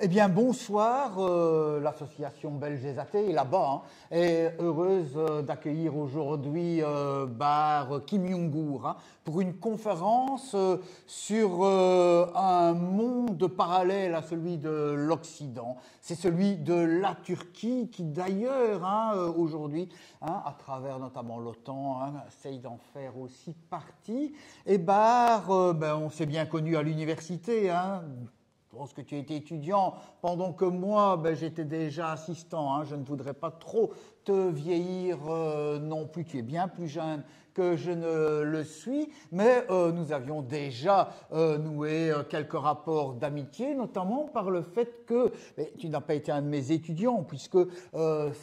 Eh bien, bonsoir. L'association belge des athées est là-bas, est heureuse d'accueillir aujourd'hui Bar Kim Jong-gur pour une conférence sur un monde parallèle à celui de l'Occident. C'est celui de la Turquie qui, d'ailleurs, aujourd'hui, à travers notamment l'OTAN, essaye d'en faire aussi partie. Et Bar, on s'est bien connu à l'université, Je pense que tu étais étudiant pendant que moi, j'étais déjà assistant. Je ne voudrais pas trop te vieillir non plus. Tu es bien plus jeune que je ne le suis, mais nous avions déjà noué quelques rapports d'amitié, notamment par le fait que tu n'as pas été un de mes étudiants, puisque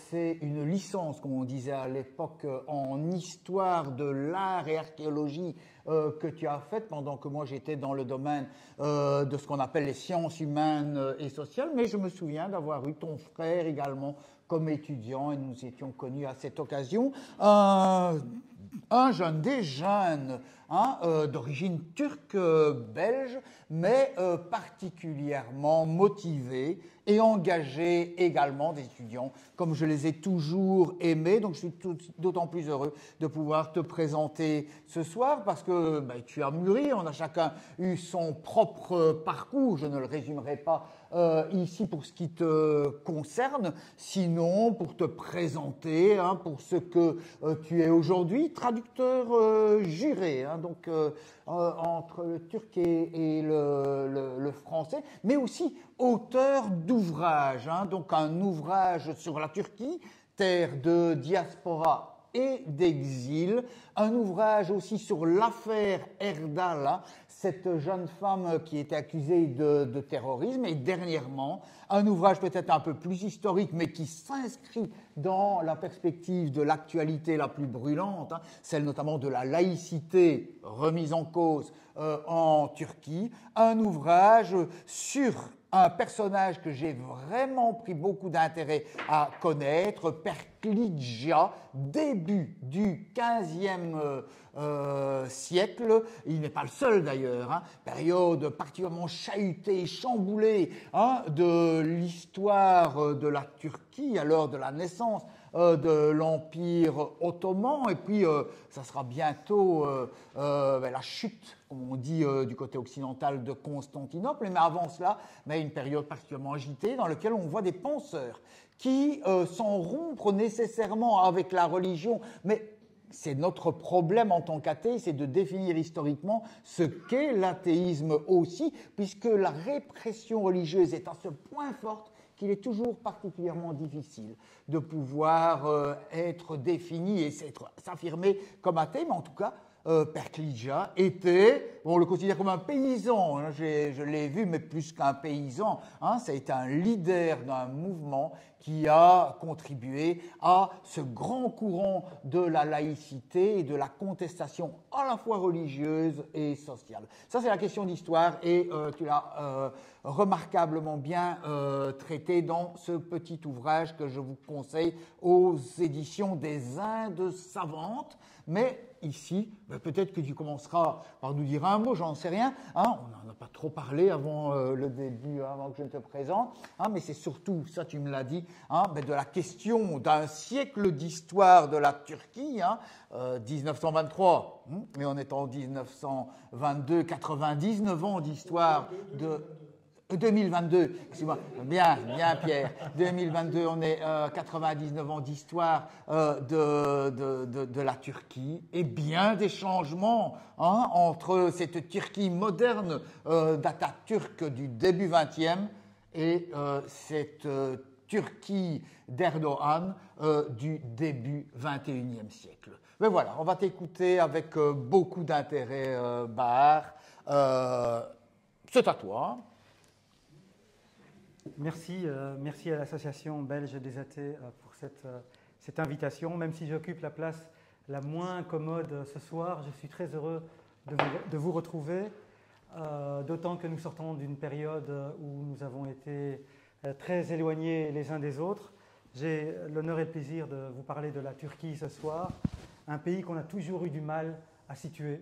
c'est une licence, comme on disait à l'époque, en histoire de l'art et archéologie que tu as faite, pendant que moi j'étais dans le domaine de ce qu'on appelle les sciences humaines et sociales, mais je me souviens d'avoir eu ton frère également comme étudiant et nous étions connus à cette occasion. Un jeune, des jeunes, d'origine turque belge, mais particulièrement motivé et engagé également des étudiants, comme je les ai toujours aimés. Donc je suis d'autant plus heureux de pouvoir te présenter ce soir parce que tu as mûri, on a chacun eu son propre parcours, je ne le résumerai pas ici pour ce qui te concerne, sinon pour te présenter pour ce que tu es aujourd'hui, traducteur juré, donc entre le turc et le français, mais aussi auteur d'ouvrages, donc un ouvrage sur la Turquie, terre de diaspora et d'exil, un ouvrage aussi sur l'affaire Erdal, cette jeune femme qui était accusée de terrorisme, et dernièrement, un ouvrage peut-être un peu plus historique, mais qui s'inscrit dans la perspective de l'actualité la plus brûlante, celle notamment de la laïcité remise en cause en Turquie, un ouvrage sur un personnage que j'ai vraiment pris beaucoup d'intérêt à connaître, Perklidja, début du XVe siècle. Il n'est pas le seul d'ailleurs, période particulièrement chahutée, chamboulée de l'histoire de la Turquie, à l'heure de la naissance de l'Empire ottoman, et puis ça sera bientôt la chute, comme on dit du côté occidental, de Constantinople, mais avant cela, une période particulièrement agitée dans laquelle on voit des penseurs qui s'en rompent nécessairement avec la religion, mais c'est notre problème en tant qu'athée, c'est de définir historiquement ce qu'est l'athéisme aussi, puisque la répression religieuse est à ce point forte qu'il est toujours particulièrement difficile de pouvoir être défini et s'affirmer comme athée, mais en tout cas, Perklidja était, on le considère comme un paysan, je l'ai vu, mais plus qu'un paysan, ça a été un leader d'un mouvement qui a contribué à ce grand courant de la laïcité et de la contestation à la fois religieuse et sociale. Ça, c'est la question d'histoire et tu l'as remarquablement bien traité dans ce petit ouvrage que je vous conseille aux éditions des Indes savantes. Mais ici, peut-être que tu commenceras par nous dire un mot, j'en sais rien. On n'en a pas trop parlé avant le début, avant que je ne te présente. Mais c'est surtout, ça tu me l'as dit, de la question d'un siècle d'histoire de la Turquie, 1923, mais on est en 1922, 99 ans d'histoire de... 2022, excuse-moi, bien Pierre, 2022, on est 99 ans d'histoire de la Turquie et bien des changements entre cette Turquie moderne d'Atatürk du début 20e et cette Turquie d'Erdogan du début 21e siècle. Mais voilà, on va t'écouter avec beaucoup d'intérêt, Bahar. C'est à toi. Merci à l'association belge des athées pour cette invitation. Même si j'occupe la place la moins commode ce soir, je suis très heureux de vous retrouver, d'autant que nous sortons d'une période où nous avons été très éloignés les uns des autres. J'ai l'honneur et le plaisir de vous parler de la Turquie ce soir, un pays qu'on a toujours eu du mal à situer.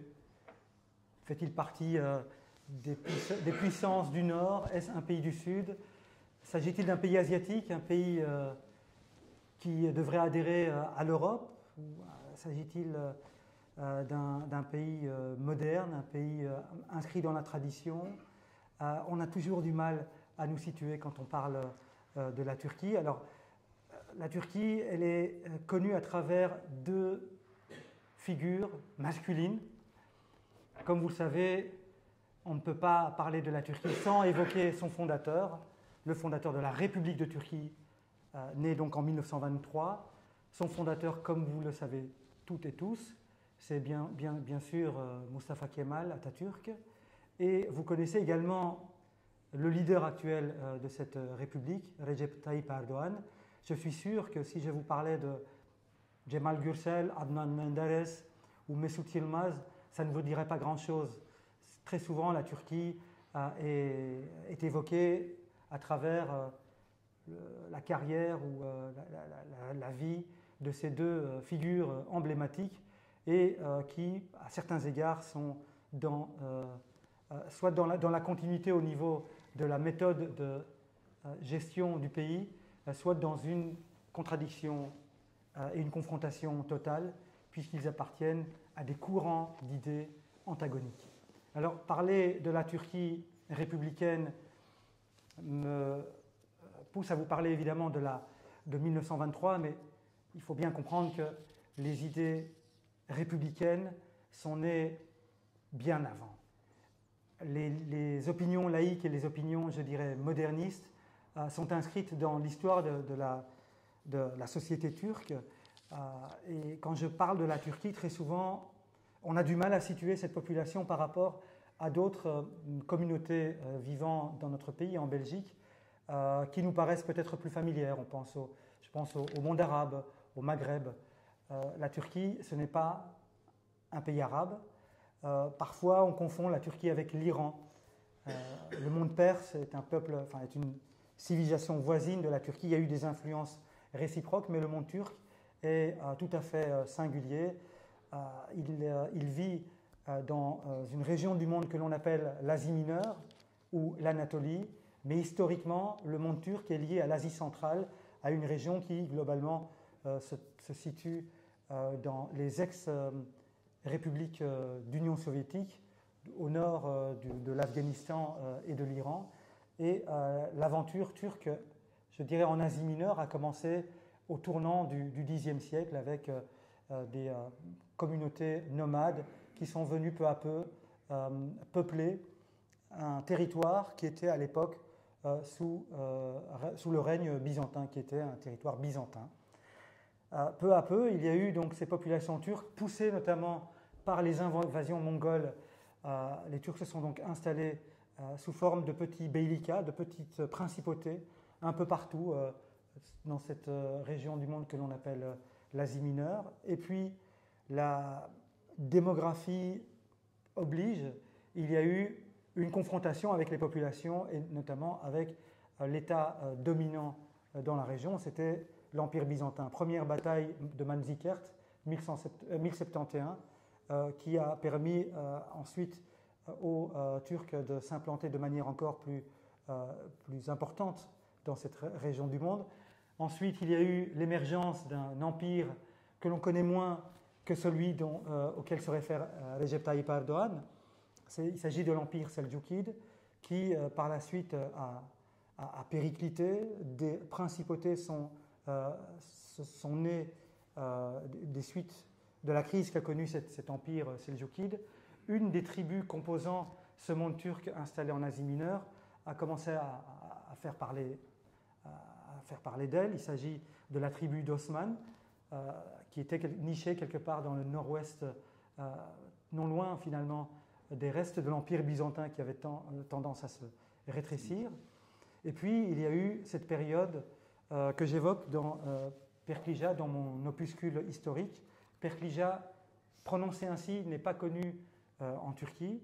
Fait-il partie des puissances du Nord? Est-ce un pays du Sud? S'agit-il d'un pays asiatique, un pays qui devrait adhérer à l'Europe? Ou s'agit-il d'un pays moderne, un pays inscrit dans la tradition? On a toujours du mal à nous situer quand on parle de la Turquie. Alors, la Turquie, elle est connue à travers deux figures masculines. Comme vous le savez, on ne peut pas parler de la Turquie sans évoquer son fondateur, le fondateur de la République de Turquie, né donc en 1923. Son fondateur, comme vous le savez toutes et tous, c'est bien sûr Mustafa Kemal Atatürk. Et vous connaissez également le leader actuel de cette République, Recep Tayyip Erdoğan. Je suis sûr que si je vous parlais de Cemal Gürsel, Adnan Menderes ou Mesut Yilmaz, ça ne vous dirait pas grand-chose. Très souvent, la Turquie est évoquée à travers la carrière ou la vie de ces deux figures emblématiques et qui, à certains égards, sont soit dans la continuité au niveau de la méthode de gestion du pays, soit dans une contradiction et une confrontation totale, puisqu'ils appartiennent à des courants d'idées antagoniques. Alors, parler de la Turquie républicaine me pousse à vous parler évidemment de 1923, mais il faut bien comprendre que les idées républicaines sont nées bien avant. Les opinions laïques et les opinions, je dirais, modernistes sont inscrites dans l'histoire de la société turque. Et quand je parle de la Turquie, très souvent, on a du mal à situer cette population par rapport à d'autres communautés vivant dans notre pays, en Belgique, qui nous paraissent peut-être plus familières. Je pense au monde arabe, au Maghreb. La Turquie, ce n'est pas un pays arabe. Parfois, on confond la Turquie avec l'Iran. Le monde perse est est une civilisation voisine de la Turquie. Il y a eu des influences réciproques, mais le monde turc est tout à fait singulier. Il vit dans une région du monde que l'on appelle l'Asie mineure ou l'Anatolie, mais historiquement, le monde turc est lié à l'Asie centrale, à une région qui, globalement, se situe dans les ex-républiques d'Union soviétique, au nord de l'Afghanistan et de l'Iran. Et l'aventure turque, je dirais en Asie mineure, a commencé au tournant du Xe siècle avec des communautés nomades qui sont venues peu à peu peupler un territoire qui était à l'époque sous le règne byzantin, qui était un territoire byzantin. Peu à peu, il y a eu donc ces populations turques, poussées notamment par les invasions mongoles. Les Turcs se sont donc installés sous forme de petits beylikas, de petites principautés, un peu partout dans cette région du monde que l'on appelle l'Asie mineure. Et puis, la démographie oblige, il y a eu une confrontation avec les populations et notamment avec l'État dominant dans la région, c'était l'Empire byzantin. Première bataille de Manzikert, 1071, qui a permis ensuite aux Turcs de s'implanter de manière encore plus importante dans cette région du monde. Ensuite, il y a eu l'émergence d'un empire que l'on connaît moins que celui auquel se réfère Recep Tayyip Erdoğan. Il s'agit de l'empire seldjoukide qui, par la suite, a périclité. Des principautés sont nées des suites de la crise qu'a connue cet empire seldjoukide. Une des tribus composant ce monde turc installé en Asie mineure a commencé à faire parler d'elle. Il s'agit de la tribu d'Osman, qui était nichée quelque part dans le nord-ouest, non loin finalement des restes de l'Empire byzantin qui avait tendance à se rétrécir. Et puis, il y a eu cette période que j'évoque dans Perklija, dans mon opuscule historique. Perklija, prononcé ainsi, n'est pas connu en Turquie.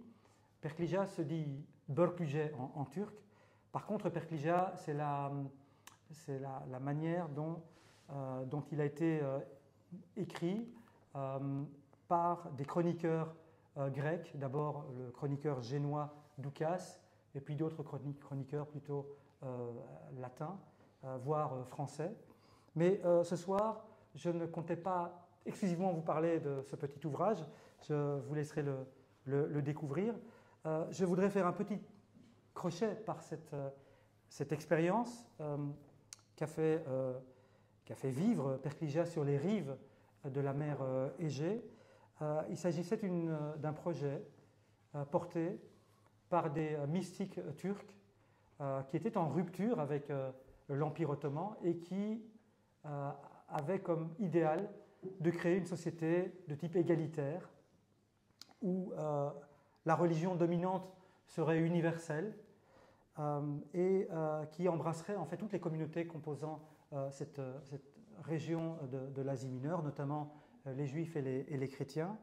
Perklija se dit Börklüce en turc. Par contre, Perklija, c'est la manière dont il a été écrit par des chroniqueurs grecs. D'abord, le chroniqueur génois Doukas, et puis d'autres chroniqueurs plutôt latins, voire français. Mais ce soir, je ne comptais pas exclusivement vous parler de ce petit ouvrage. Je vous laisserai le découvrir. Je voudrais faire un petit crochet par cette expérience qu'a fait vivre Perklija sur les rives de la mer Égée. Il s'agissait d'un projet porté par des mystiques turcs qui étaient en rupture avec l'Empire ottoman et qui avaient comme idéal de créer une société de type égalitaire où la religion dominante serait universelle et qui embrasserait en fait toutes les communautés composant cette région de l'Asie mineure, notamment les juifs et les chrétiens.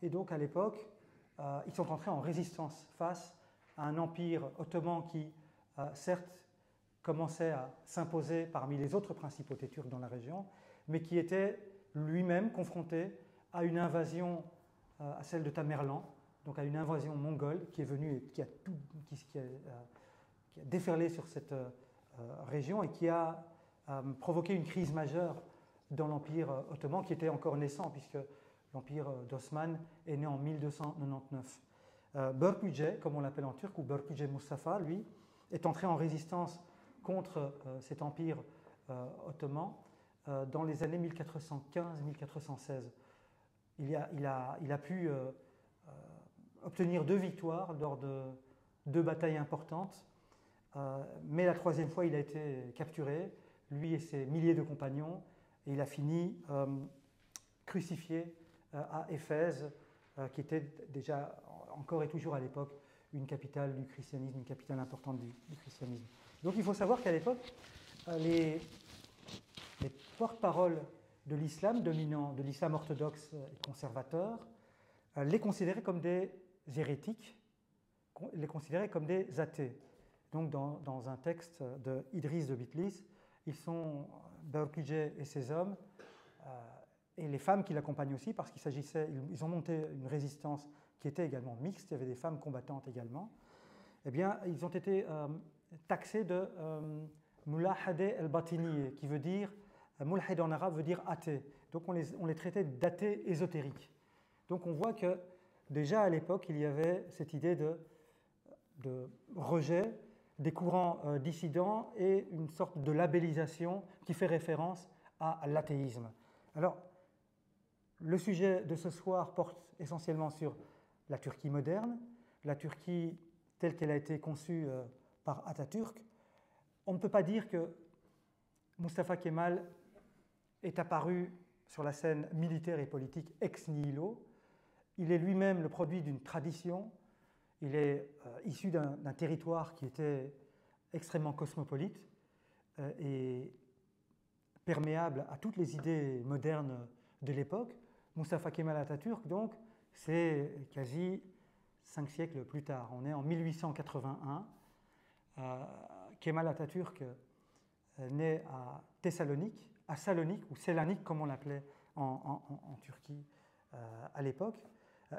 Et donc à l'époque, ils sont entrés en résistance face à un empire ottoman qui, certes, commençait à s'imposer parmi les autres principautés turques dans la région, mais qui était lui-même confronté à une invasion, à celle de Tamerlan, donc à une invasion mongole qui est venue et qui a déferlé sur cette région et qui a provoqué une crise majeure dans l'Empire ottoman qui était encore naissant puisque l'Empire d'Osman est né en 1299. Börklüce, comme on l'appelle en turc, ou Börklüce Mustafa, lui, est entré en résistance contre cet empire ottoman dans les années 1415-1416. Il a pu obtenir 2 victoires lors de 2 batailles importantes, mais la 3e fois, il a été capturé, lui et ses milliers de compagnons, et il a fini crucifié à Éphèse, qui était déjà, encore et toujours à l'époque, une capitale du christianisme, une capitale importante du christianisme. Donc il faut savoir qu'à l'époque, les porte-paroles de l'islam dominant, de l'islam orthodoxe et conservateur, les considéraient comme des hérétiques, les considéraient comme des athées. Donc dans un texte de Idriss de Bitlis, Börklüce et ses hommes, et les femmes qui l'accompagnent aussi, parce ils ont monté une résistance qui était également mixte, il y avait des femmes combattantes également, eh bien, ils ont été taxés de mulahade el-batiniye, qui veut dire, mulahid en arabe veut dire athée. Donc on les traitait d'athées ésotériques. Donc on voit que déjà à l'époque, il y avait cette idée de rejet des courants dissidents et une sorte de labellisation qui fait référence à l'athéisme. Alors, le sujet de ce soir porte essentiellement sur la Turquie moderne, la Turquie telle qu'elle a été conçue par Atatürk. On ne peut pas dire que Mustafa Kemal est apparu sur la scène militaire et politique ex nihilo. Il est lui-même le produit d'une tradition. Il est issu d'un territoire qui était extrêmement cosmopolite et perméable à toutes les idées modernes de l'époque. Mustafa Kemal Atatürk, donc, c'est quasi 5 siècles plus tard. On est en 1881. Kemal Atatürk naît à Thessalonique, à Salonique, ou Selanik comme on l'appelait en Turquie à l'époque.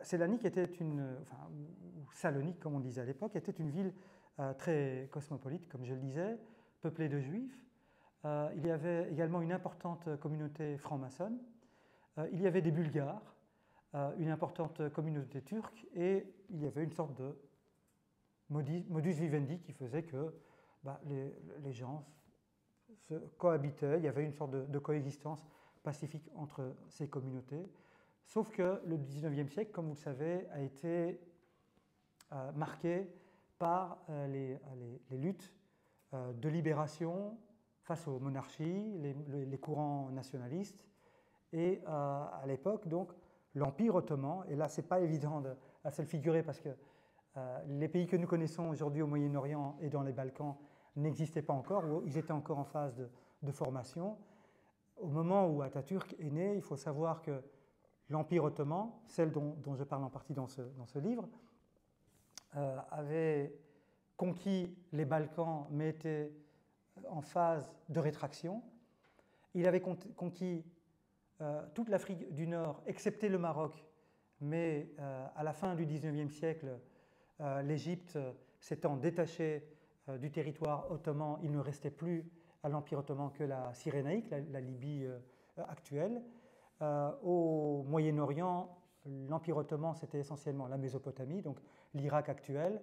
Selanik était ou Salonique comme on disait à l'époque, était une ville très cosmopolite, comme je le disais, peuplée de juifs. Il y avait également une importante communauté franc-maçonne. Il y avait des Bulgares, une importante communauté turque, et il y avait une sorte de modus vivendi qui faisait que les gens se cohabitaient, il y avait une sorte de coexistence pacifique entre ces communautés. Sauf que le 19e siècle, comme vous le savez, a été marqué par les luttes de libération face aux monarchies, les courants nationalistes. Et à l'époque, donc, l'Empire ottoman, et là, ce n'est pas évident à se le figurer parce que les pays que nous connaissons aujourd'hui au Moyen-Orient et dans les Balkans n'existaient pas encore, ou ils étaient encore en phase de formation. Au moment où Atatürk est né, il faut savoir que l'Empire ottoman, celle dont je parle en partie dans ce livre, avait conquis les Balkans, mais était en phase de rétraction. Il avait conquis toute l'Afrique du Nord, excepté le Maroc, mais à la fin du XIXe siècle, l'Égypte s'étant détachée du territoire ottoman, il ne restait plus à l'Empire ottoman que la Cyrénaïque, la Libye actuelle. Au Moyen-Orient, l'Empire ottoman, c'était essentiellement la Mésopotamie, donc l'Irak actuel.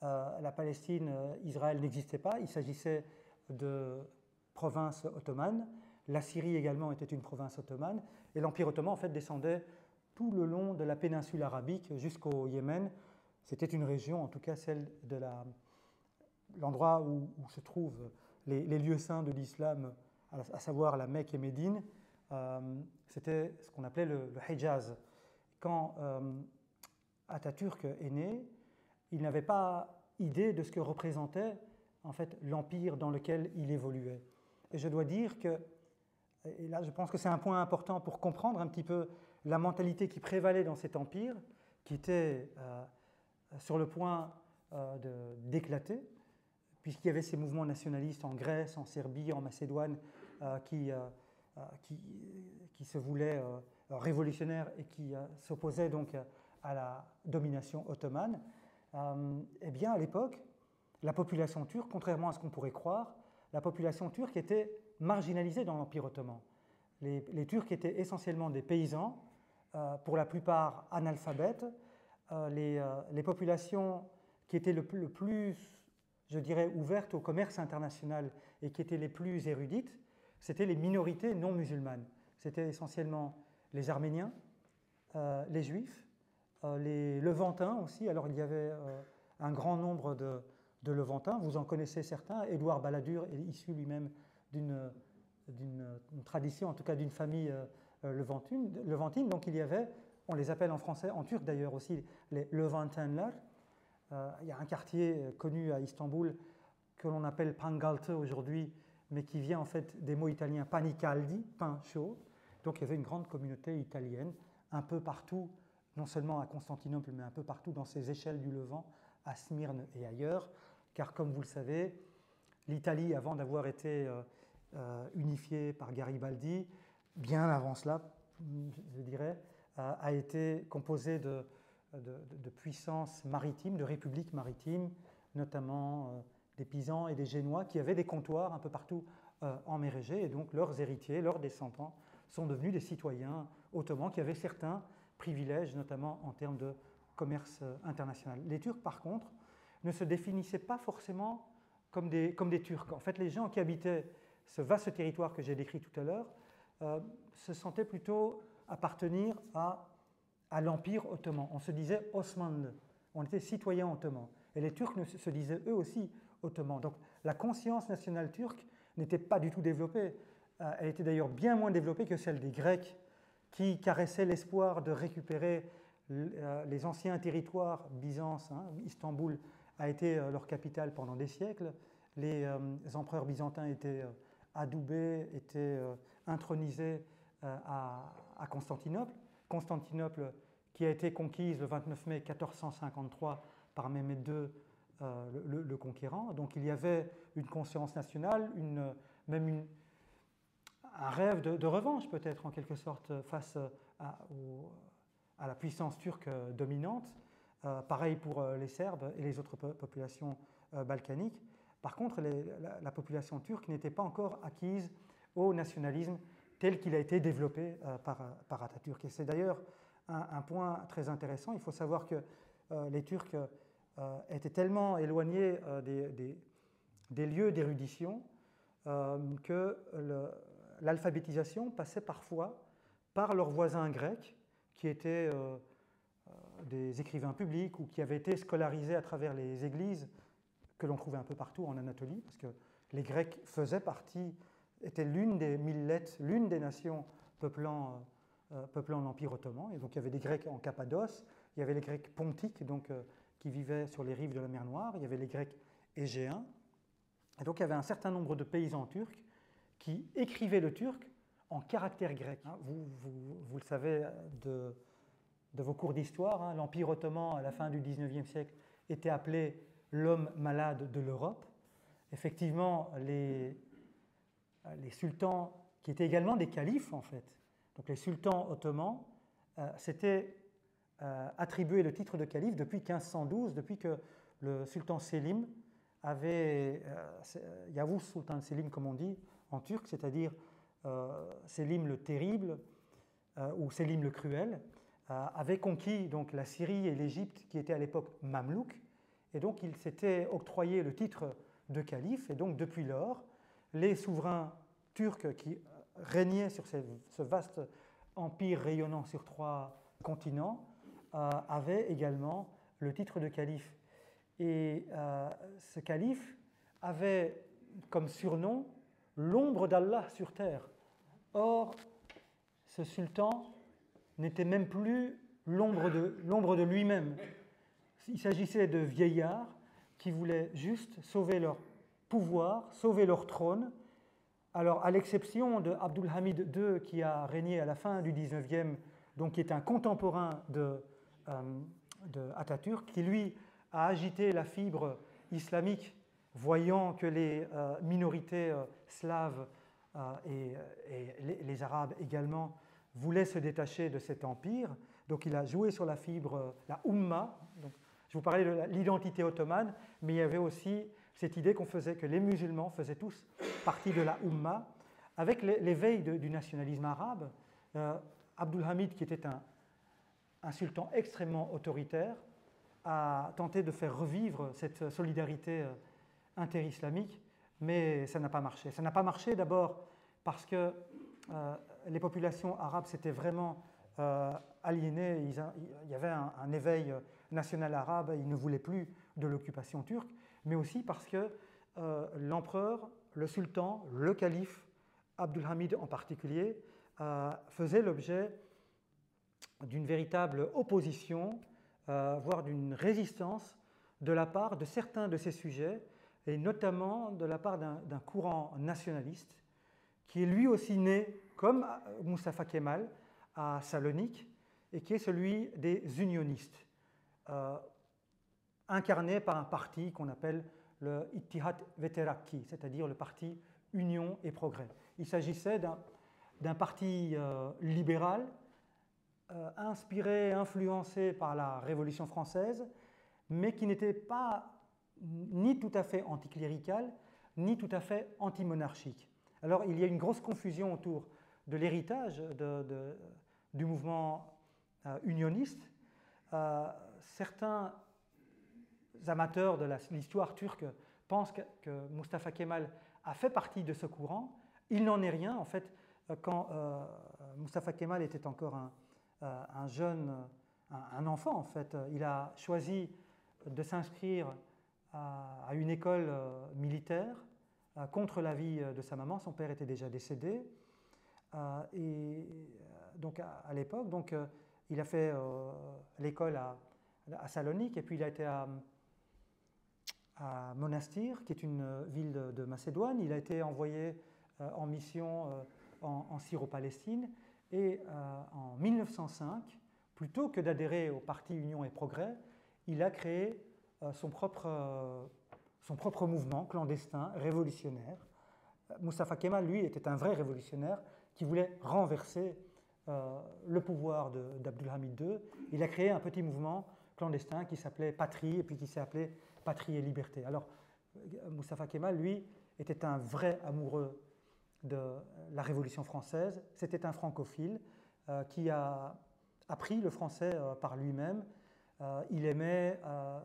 La Palestine, Israël n'existait pas, il s'agissait de provinces ottomanes. La Syrie également était une province ottomane. Et l'Empire ottoman, en fait, descendait tout le long de la péninsule arabique jusqu'au Yémen. C'était une région, en tout cas celle de l'endroit où se trouvent les lieux saints de l'islam, à savoir la Mecque et Médine. C'était ce qu'on appelait le Hejaz. Quand Atatürk est né, il n'avait pas idée de ce que représentait en fait l'empire dans lequel il évoluait. Et je dois dire que, et là je pense que c'est un point important pour comprendre un petit peu la mentalité qui prévalait dans cet empire, qui était sur le point d'éclater, puisqu'il y avait ces mouvements nationalistes en Grèce, en Serbie, en Macédoine, qui se voulaient révolutionnaires et qui s'opposaient donc à la domination ottomane. Eh bien, à l'époque, la population turque, contrairement à ce qu'on pourrait croire, la population turque était marginalisée dans l'Empire ottoman. Les Turcs étaient essentiellement des paysans, pour la plupart analphabètes. Les populations qui étaient le plus, je dirais, ouvertes au commerce international et qui étaient les plus érudites, c'était les minorités non musulmanes. C'était essentiellement les Arméniens, les Juifs, les Levantins aussi. Alors il y avait un grand nombre de Levantins, vous en connaissez certains. Édouard Balladur est issu lui-même d'une tradition, en tout cas d'une famille levantine. Donc il y avait, on les appelle en français, en turc d'ailleurs aussi, les Levantenler. Il y a un quartier connu à Istanbul que l'on appelle Pangaltı aujourd'hui, mais qui vient en fait des mots italiens panicaldi, pain chaud. Donc il y avait une grande communauté italienne un peu partout, non seulement à Constantinople, mais un peu partout dans ces échelles du Levant, à Smyrne et ailleurs, car comme vous le savez, l'Italie, avant d'avoir été unifiée par Garibaldi, bien avant cela, je dirais, a été composée de puissances maritimes, de républiques maritimes, notamment des Pisans et des Génois, qui avaient des comptoirs un peu partout en mer Égée, et donc leurs héritiers, leurs descendants, sont devenus des citoyens ottomans qui avaient certains privilèges, notamment en termes de commerce international. Les Turcs, par contre, ne se définissaient pas forcément comme des Turcs. En fait, les gens qui habitaient ce vaste territoire que j'ai décrit tout à l'heure se sentaient plutôt appartenir à l'Empire ottoman. On se disait Osmanlı, on était citoyens ottomans. Et les Turcs se disaient eux aussi ottomans. Donc la conscience nationale turque n'était pas du tout développée. Elle était d'ailleurs bien moins développée que celle des Grecs, qui caressaient l'espoir de récupérer les anciens territoires. Byzance, Istanbul a été leur capitale pendant des siècles. Les empereurs byzantins étaient adoubés, étaient intronisés à Constantinople. Constantinople qui a été conquise le 29 mai 1453 par Mehmed II, le conquérant. Donc il y avait une conscience nationale, même un rêve de revanche peut-être en quelque sorte face à la puissance turque dominante. Pareil pour les Serbes et les autres populations balkaniques. Par contre, la population turque n'était pas encore acquise au nationalisme tel qu'il a été développé par Atatürk. Et c'est d'ailleurs un point très intéressant. Il faut savoir que les Turcs étaient tellement éloignés des lieux d'érudition que l'alphabétisation passait parfois par leurs voisins grecs, qui étaient des écrivains publics ou qui avaient été scolarisés à travers les églises que l'on trouvait un peu partout en Anatolie, parce que les Grecs faisaient partie, étaient l'une des millettes, l'une des nations peuplant l'Empire ottoman. Et donc il y avait des Grecs en Cappadoce, il y avait les Grecs pontiques, donc, qui vivaient sur les rives de la mer Noire, il y avait les Grecs égéens, Et donc il y avait un certain nombre de paysans turcs qui écrivaient le turc en caractère grec. Vous le savez de vos cours d'histoire, hein, l'Empire ottoman à la fin du XIXe siècle était appelé l'homme malade de l'Europe. Effectivement, les sultans, qui étaient également des califes en fait, donc les sultans ottomans, s'étaient attribué le titre de calife depuis 1512, depuis que le sultan Selim avait, Yavuz Sultan Selim comme on dit en turc, c'est-à-dire Selim le terrible ou Selim le cruel, avait conquis donc la Syrie et l'Égypte qui étaient à l'époque mamelouks, et donc il s'était octroyé le titre de calife, et donc depuis lors, les souverains turcs qui régnaient sur ce vaste empire rayonnant sur 3 continents avaient également le titre de calife. Et ce calife avait comme surnom l'ombre d'Allah sur terre. Or, ce sultan n'était même plus l'ombre de lui-même. Il s'agissait de vieillards qui voulaient juste sauver leur pouvoir, sauver leur trône. Alors, à l'exception de Abdülhamid II, qui a régné à la fin du XIXe, donc qui est un contemporain de Atatürk, qui lui a agité la fibre islamique, voyant que les minorités slaves et les Arabes également voulaient se détacher de cet empire. Donc il a joué sur la fibre, la Ummah. Donc, je vous parlais de l'identité ottomane, mais il y avait aussi cette idée que les musulmans faisaient tous partie de la Ummah. Avec l'éveil du nationalisme arabe, Abdülhamid, qui était un sultan extrêmement autoritaire, a tenté de faire revivre cette solidarité interislamique, mais ça n'a pas marché. Ça n'a pas marché d'abord parce que les populations arabes s'étaient vraiment aliénées, il y avait un éveil national arabe, ils ne voulaient plus de l'occupation turque, mais aussi parce que l'empereur, le sultan, le calife, Abdülhamid en particulier, faisait l'objet d'une véritable opposition, voire d'une résistance de la part de certains de ses sujets, et notamment de la part d'un courant nationaliste qui est lui aussi né, comme Mustafa Kemal, à Salonique, et qui est celui des unionistes, incarné par un parti qu'on appelle le Ittihad ve Terakki, c'est-à-dire le parti Union et Progrès. Il s'agissait d'un parti libéral, inspiré, influencé par la Révolution française, mais qui n'était pas ni tout à fait anticlérical, ni tout à fait antimonarchique. Alors il y a une grosse confusion autour de l'héritage du mouvement unioniste. Certains amateurs de l'histoire turque pensent que Mustafa Kemal a fait partie de ce courant. Il n'en est rien. En fait, quand Mustafa Kemal était encore un jeune, un enfant, en fait, il a choisi de s'inscrire à une école militaire contre l'avis de sa maman. Son père était déjà décédé. Et donc à l'époque, il a fait l'école à Salonique, et puis il a été à Monastir, qui est une ville de Macédoine. Il a été envoyé en mission en Syro-Palestine. Et en 1905, plutôt que d'adhérer au parti Union et Progrès, il a créé son propre mouvement clandestin, révolutionnaire. Mustafa Kemal, lui, était un vrai révolutionnaire qui voulait renverser le pouvoir d'Abdülhamid II. Il a créé un petit mouvement clandestin qui s'appelait Patrie, et puis qui s'est appelé Patrie et Liberté. Alors, Mustafa Kemal, lui, était un vrai amoureux de la Révolution française. C'était un francophile qui a appris le français par lui-même. Il aimait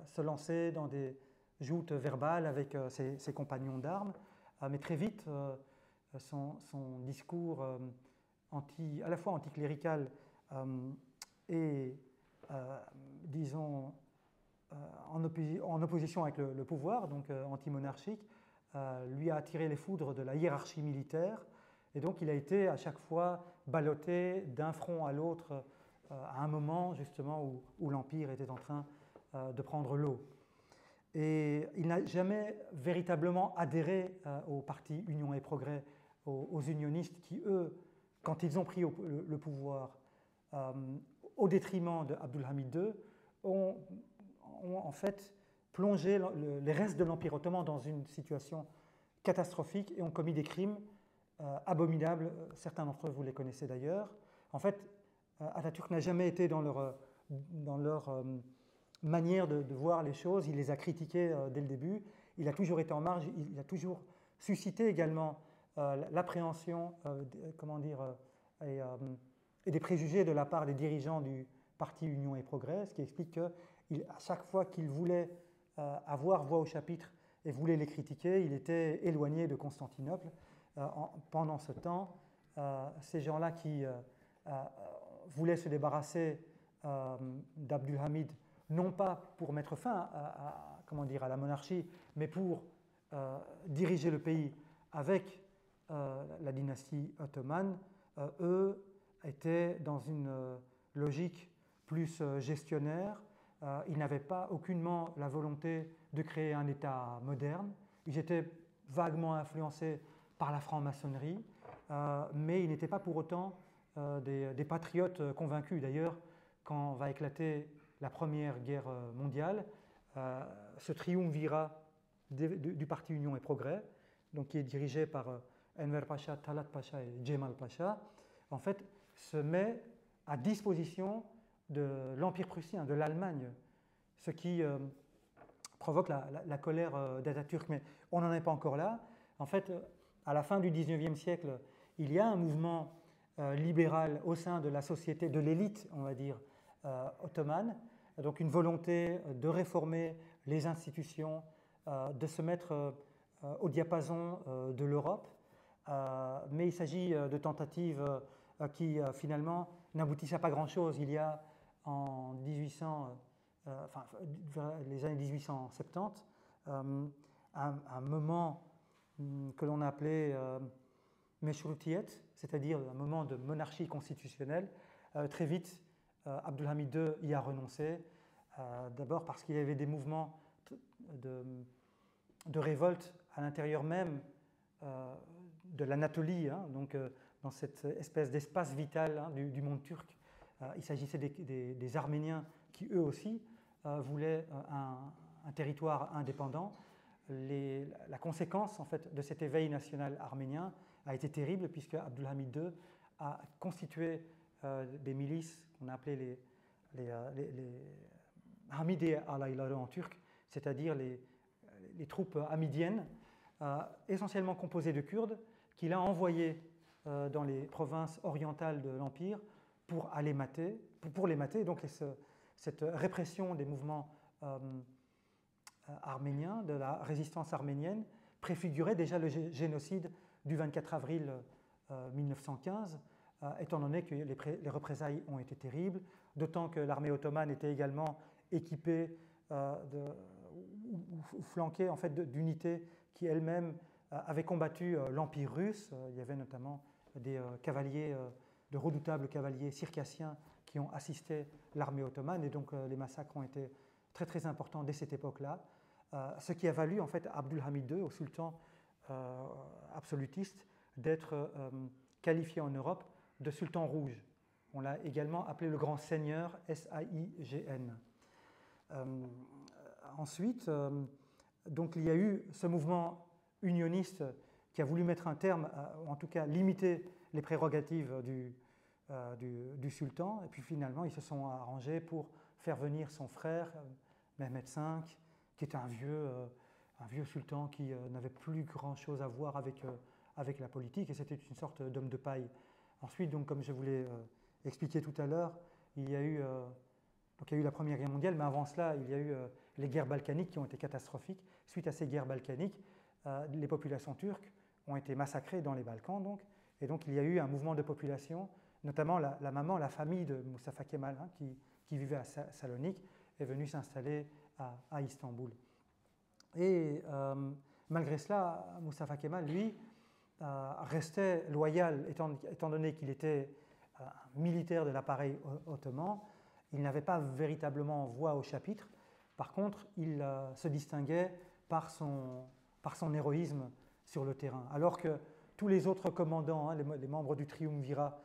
se lancer dans des joutes verbales avec ses compagnons d'armes, mais très vite, son discours à la fois anticlérical et, disons, en opposition avec le pouvoir, donc antimonarchique, lui a attiré les foudres de la hiérarchie militaire, et donc il a été à chaque fois ballotté d'un front à l'autre à un moment justement où l'Empire était en train de prendre l'eau. Et il n'a jamais véritablement adhéré au parti Union et Progrès, aux unionistes qui, eux, quand ils ont pris le pouvoir au détriment de Abdülhamid II, ont en fait plongé les restes de l'Empire ottoman dans une situation catastrophique et ont commis des crimes abominables. Certains d'entre eux, vous les connaissez d'ailleurs. En fait, Atatürk n'a jamais été dans leur manière de voir les choses. Il les a critiqués dès le début. Il a toujours été en marge. Il a toujours suscité également l'appréhension, et des préjugés de la part des dirigeants du parti Union et Progrès, ce qui explique qu'à chaque fois qu'il voulait avoir voix au chapitre et voulait les critiquer, il était éloigné de Constantinople. Pendant ce temps, ces gens-là qui voulaient se débarrasser d'Abdülhamid, non pas pour mettre fin à la monarchie, mais pour diriger le pays avec la dynastie ottomane, eux étaient dans une logique plus gestionnaire. Ils n'avaient pas aucunement la volonté de créer un État moderne. Ils étaient vaguement influencés par la franc-maçonnerie, mais ils n'étaient pas pour autant des patriotes convaincus. D'ailleurs, quand va éclater la Première Guerre mondiale, ce triumvirat du parti Union et Progrès, donc qui est dirigé par Enver Pacha, Talat Pacha et Cemal Pacha, en fait, se met à disposition de l'Empire prussien, de l'Allemagne, ce qui provoque la colère d'Atatürk. Mais on n'en est pas encore là. En fait, à la fin du XIXe siècle, il y a un mouvement libéral au sein de la société, de l'élite, on va dire, ottomane, donc une volonté de réformer les institutions, de se mettre au diapason de l'Europe, mais il s'agit de tentatives qui finalement n'aboutissent à pas grand-chose. Il y a en les années 1870 un moment que l'on a appelé Meşrutiyet, c'est-à-dire un moment de monarchie constitutionnelle. Très vite, Abdülhamid II y a renoncé, d'abord parce qu'il y avait des mouvements de révolte à l'intérieur même de l'Anatolie, donc dans cette espèce d'espace vital du monde turc. Il s'agissait des Arméniens qui, eux aussi, voulaient un territoire indépendant. La conséquence en fait, de cet éveil national arménien a été terrible, puisque Abdülhamid II a constitué des milices qu'on a appelées les Hamide alayları en turc, c'est-à-dire les troupes hamidiennes, essentiellement composées de Kurdes, qu'il a envoyées dans les provinces orientales de l'Empire pour les mater. Donc cette répression des mouvements arméniens, de la résistance arménienne, préfigurait déjà le génocide du 24 avril 1915, étant donné que les représailles ont été terribles, d'autant que l'armée ottomane était également équipée ou flanquée en fait, d'unités qui elles-mêmes avaient combattu l'Empire russe. Il y avait notamment des cavaliers, de redoutables cavaliers circassiens qui ont assisté l'armée ottomane, et donc les massacres ont été très très importants dès cette époque-là, ce qui a valu en fait à Abdülhamid II, au sultan absolutiste, d'être qualifié en Europe de sultan rouge. On l'a également appelé le grand seigneur, S-A-I-G-N. Ensuite, donc il y a eu ce mouvement unioniste qui a voulu mettre un terme, ou en tout cas limiter les prérogatives du sultan, et puis finalement ils se sont arrangés pour faire venir son frère, Mehmed V, qui était un vieux sultan qui n'avait plus grand-chose à voir avec la politique, et c'était une sorte d'homme de paille. Ensuite, donc, comme je vous l'ai expliqué tout à l'heure, il y a eu la Première Guerre mondiale, mais avant cela, il y a eu les guerres balkaniques qui ont été catastrophiques. Suite à ces guerres balkaniques, les populations turques ont été massacrées dans les Balkans, donc, et donc il y a eu un mouvement de population, notamment la famille de Mustafa Kemal, qui vivait à Salonique, est venue s'installer à Istanbul. Et malgré cela, Mustafa Kemal, lui, restait loyal, étant donné qu'il était militaire de l'appareil ottoman. Il n'avait pas véritablement voix au chapitre, Par contre, il se distinguait par son héroïsme sur le terrain, alors que tous les autres commandants, les membres du triumvirat,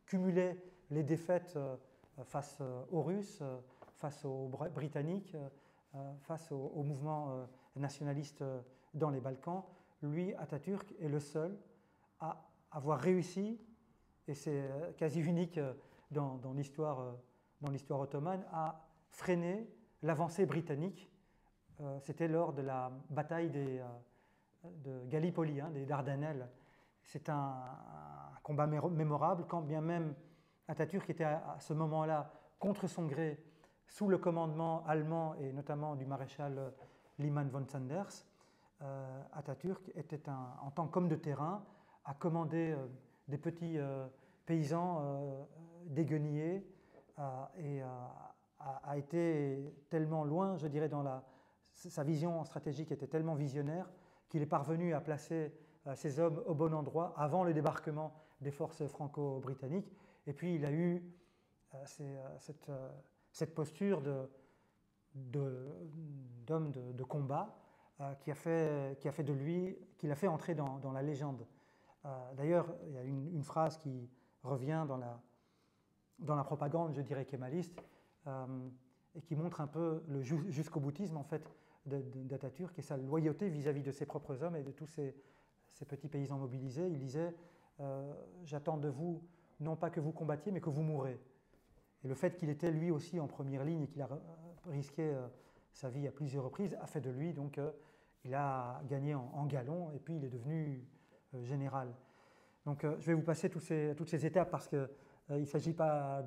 cumulaient les défaites face aux Russes, face aux Britanniques, face au mouvement nationaliste dans les Balkans. Lui, Atatürk, est le seul à avoir réussi, et c'est quasi unique dans l'histoire ottomane, à freiner l'avancée britannique. C'était lors de la bataille de Gallipoli, des Dardanelles. C'est un combat mémorable, quand bien même Atatürk était à ce moment-là, contre son gré, sous le commandement allemand et notamment du maréchal Liman von Sanders. Atatürk était en tant qu'homme de terrain, a commandé des petits paysans déguenillés et a été tellement loin, je dirais, sa vision stratégique était tellement visionnaire qu'il est parvenu à placer ses hommes au bon endroit avant le débarquement des forces franco-britanniques. Et puis il a eu cette posture d'homme de combat qui l'a fait entrer dans la légende. D'ailleurs, il y a une phrase qui revient dans la propagande, je dirais, kémaliste, et qui montre un peu le jusqu'au boutisme en fait d'Atatürk et sa loyauté vis-à-vis de ses propres hommes et de tous ces petits paysans mobilisés. Il disait j'attends de vous non pas que vous combattiez, mais que vous mourrez. Et le fait qu'il était lui aussi en première ligne et qu'il a risqué sa vie à plusieurs reprises a fait de lui, donc il a gagné en galon et puis il est devenu général. Donc je vais vous passer toutes ces étapes parce qu'il ne s'agit pas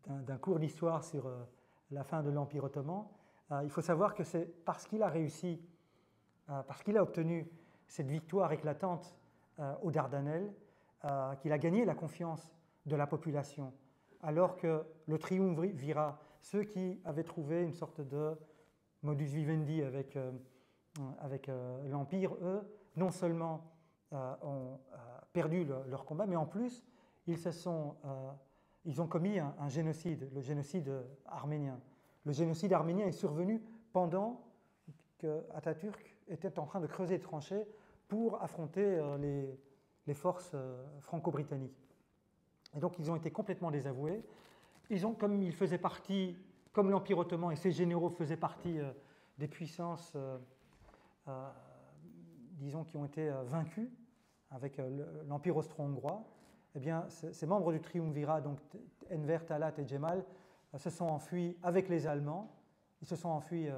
d'un cours d'histoire sur la fin de l'Empire ottoman. Il faut savoir que c'est parce qu'il a réussi, parce qu'il a obtenu cette victoire éclatante aux Dardanelles, qu'il a gagné la confiance de la population, alors que le triumvirat, ceux qui avaient trouvé une sorte de modus vivendi avec l'Empire, eux, non seulement ont perdu leur combat, mais en plus, ils ont commis un génocide, le génocide arménien. Le génocide arménien est survenu pendant que Atatürk était en train de creuser des tranchées pour affronter les forces franco-britanniques. Et donc ils ont été complètement désavoués. Comme ils faisaient partie, comme l'Empire ottoman et ses généraux faisaient partie des puissances, disons, qui ont été vaincues avec l'Empire austro-hongrois, eh bien, ces membres du triumvirat, donc Enver, Talat et Cemal, se sont enfuis avec les Allemands. Ils se sont enfuis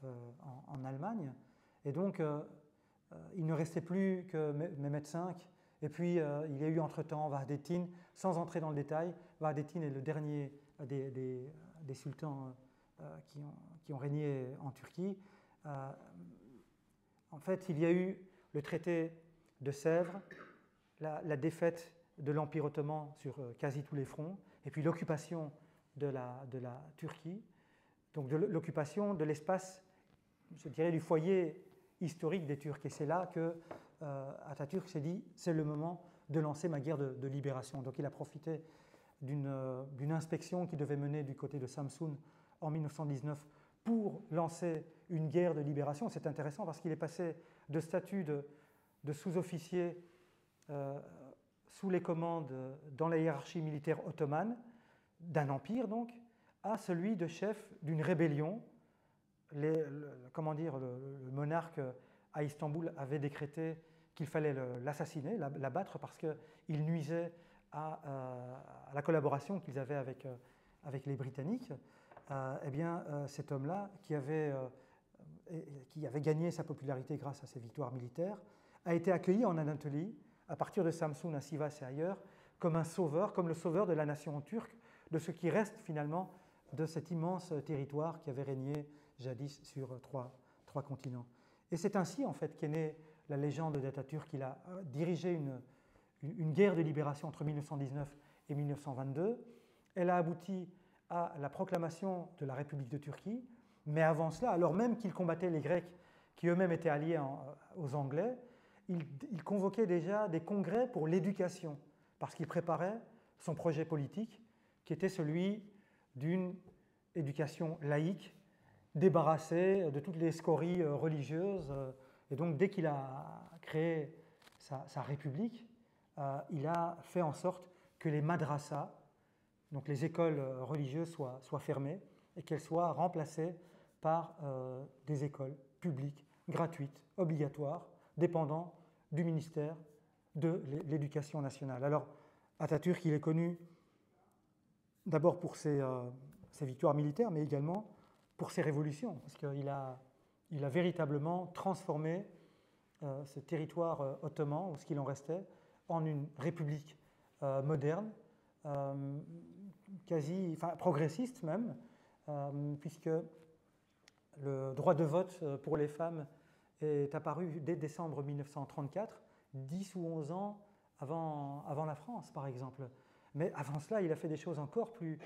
en Allemagne. Et donc, il ne restait plus que Mehmet V. Et puis, il y a eu entre-temps Vahdettin. Sans entrer dans le détail, Vahdettin est le dernier des sultans qui ont régné en Turquie. En fait, il y a eu le traité de Sèvres, la défaite de l'Empire ottoman sur quasi tous les fronts, et puis l'occupation de la Turquie, donc de l'occupation de l'espace, je dirais, du foyer historique des Turcs. Et c'est là que Atatürk s'est dit, c'est le moment de lancer ma guerre de libération. Donc il a profité d'une inspection qu'il devait mener du côté de Samsun en 1919 pour lancer une guerre de libération. C'est intéressant parce qu'il est passé de statut de sous-officier sous les commandes dans la hiérarchie militaire ottomane, d'un empire donc, à celui de chef d'une rébellion. Le monarque à Istanbul avait décrété qu'il fallait l'assassiner, l'abattre, parce qu'il nuisait à la collaboration qu'ils avaient avec les Britanniques. Cet homme-là, qui avait gagné sa popularité grâce à ses victoires militaires, a été accueilli en Anatolie, à partir de Samsun, à Sivas et ailleurs, comme un sauveur, comme le sauveur de la nation turque, de ce qui reste finalement de cet immense territoire qui avait régné jadis sur trois continents. Et c'est ainsi en fait qu'est née la légende d'Atatürk. Il a dirigé une guerre de libération entre 1919 et 1922. Elle a abouti à la proclamation de la République de Turquie, mais avant cela, alors même qu'il combattait les Grecs qui eux-mêmes étaient alliés aux Anglais, il convoquait déjà des congrès pour l'éducation, parce qu'il préparait son projet politique, qui était celui d'une éducation laïque, débarrassée de toutes les scories religieuses. Et donc, dès qu'il a créé sa république, il a fait en sorte que les madrasas, donc les écoles religieuses, soient fermées et qu'elles soient remplacées par des écoles publiques, gratuites, obligatoires, dépendant du ministère de l'Éducation nationale. Alors, Atatürk, il est connu d'abord pour ses victoires militaires, mais également pour ses révolutions, parce qu'il a véritablement transformé ce territoire ottoman, ou ce qu'il en restait, en une république moderne, progressiste même, puisque le droit de vote pour les femmes est apparu dès décembre 1934, 10 ou 11 ans avant la France, par exemple. Mais avant cela, il a fait des choses encore plus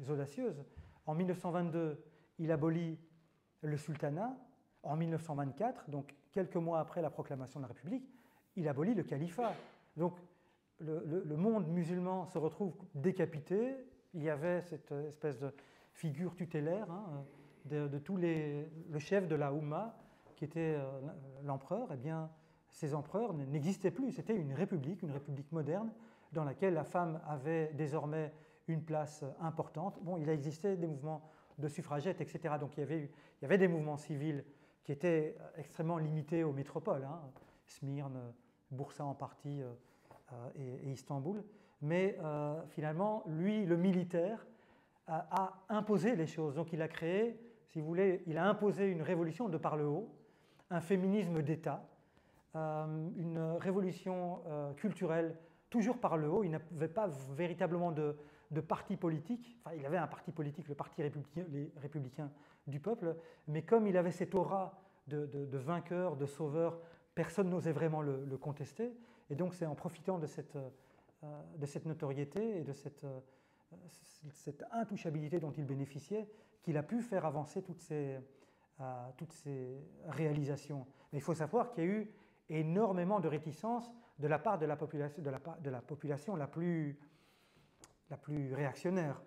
audacieuses. En 1922, il abolit le sultanat. En 1924, donc quelques mois après la proclamation de la République, il abolit le califat. Donc le monde musulman se retrouve décapité. Il y avait cette espèce de figure tutélaire de tous le chef de la Oumma, qui était l'empereur. Eh bien, ces empereurs n'existaient plus. C'était une république moderne, dans laquelle la femme avait désormais une place importante. Bon, il a existé des mouvements de suffragettes, etc. Donc il y avait des mouvements civils qui étaient extrêmement limités aux métropoles, Smyrne, Boursa en partie et Istanbul. Mais finalement, lui, le militaire, a imposé les choses. Donc il a créé, si vous voulez, il a imposé une révolution de par le haut, un féminisme d'État, une révolution culturelle toujours par le haut. Il n'avait pas véritablement de parti politique. Enfin, il avait un parti politique, le Parti républicain du peuple, mais comme il avait cette aura de vainqueur, de sauveur, personne n'osait vraiment le contester. Et donc c'est en profitant de cette notoriété et de cette intouchabilité dont il bénéficiait qu'il a pu faire avancer toutes ces réalisations. Mais il faut savoir qu'il y a eu énormément de réticence de la part de la population la plus réactionnaire.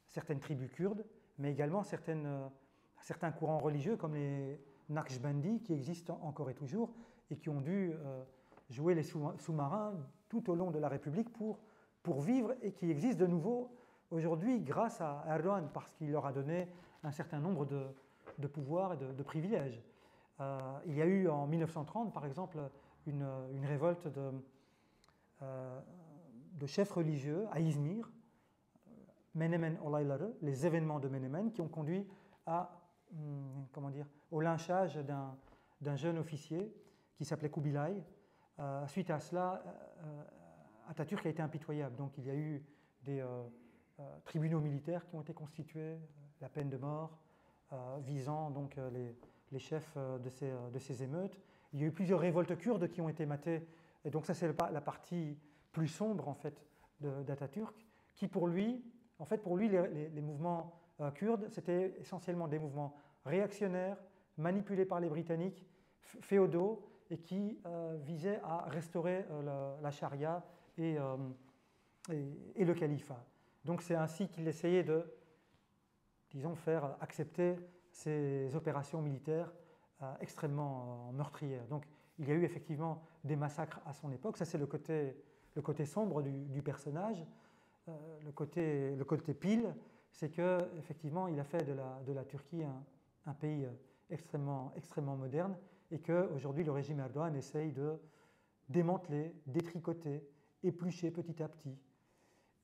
Certaines tribus kurdes, mais également certains courants religieux comme les Naqshbandis qui existent encore et toujours et qui ont dû jouer les sous-marins tout au long de la République pour vivre et qui existent de nouveau aujourd'hui grâce à Erdogan parce qu'il leur a donné un certain nombre de pouvoirs et de privilèges. Il y a eu en 1930, par exemple, une révolte de chefs religieux à Izmir, Menemen olayları, les événements de Menemen, qui ont conduit au lynchage d'un jeune officier qui s'appelait Kubilay. Suite à cela, Atatürk a été impitoyable. Donc il y a eu des tribunaux militaires qui ont été constitués, la peine de mort, visant donc les chefs de ces émeutes. Il y a eu plusieurs révoltes kurdes qui ont été matées. Et donc ça, c'est la partie plus sombre en fait d'Atatürk, qui pour lui, les mouvements kurdes, c'était essentiellement des mouvements réactionnaires, manipulés par les Britanniques, féodaux, et qui visaient à restaurer la charia et le califat. Donc c'est ainsi qu'il essayait de, disons, faire accepter ces opérations militaires extrêmement meurtrières. Donc il y a eu effectivement des massacres à son époque. Ça, c'est le côté sombre du personnage. Le côté pile, c'est qu'effectivement, il a fait de la Turquie un pays extrêmement moderne et qu'aujourd'hui, le régime Erdogan essaye de démanteler, détricoter, éplucher petit à petit.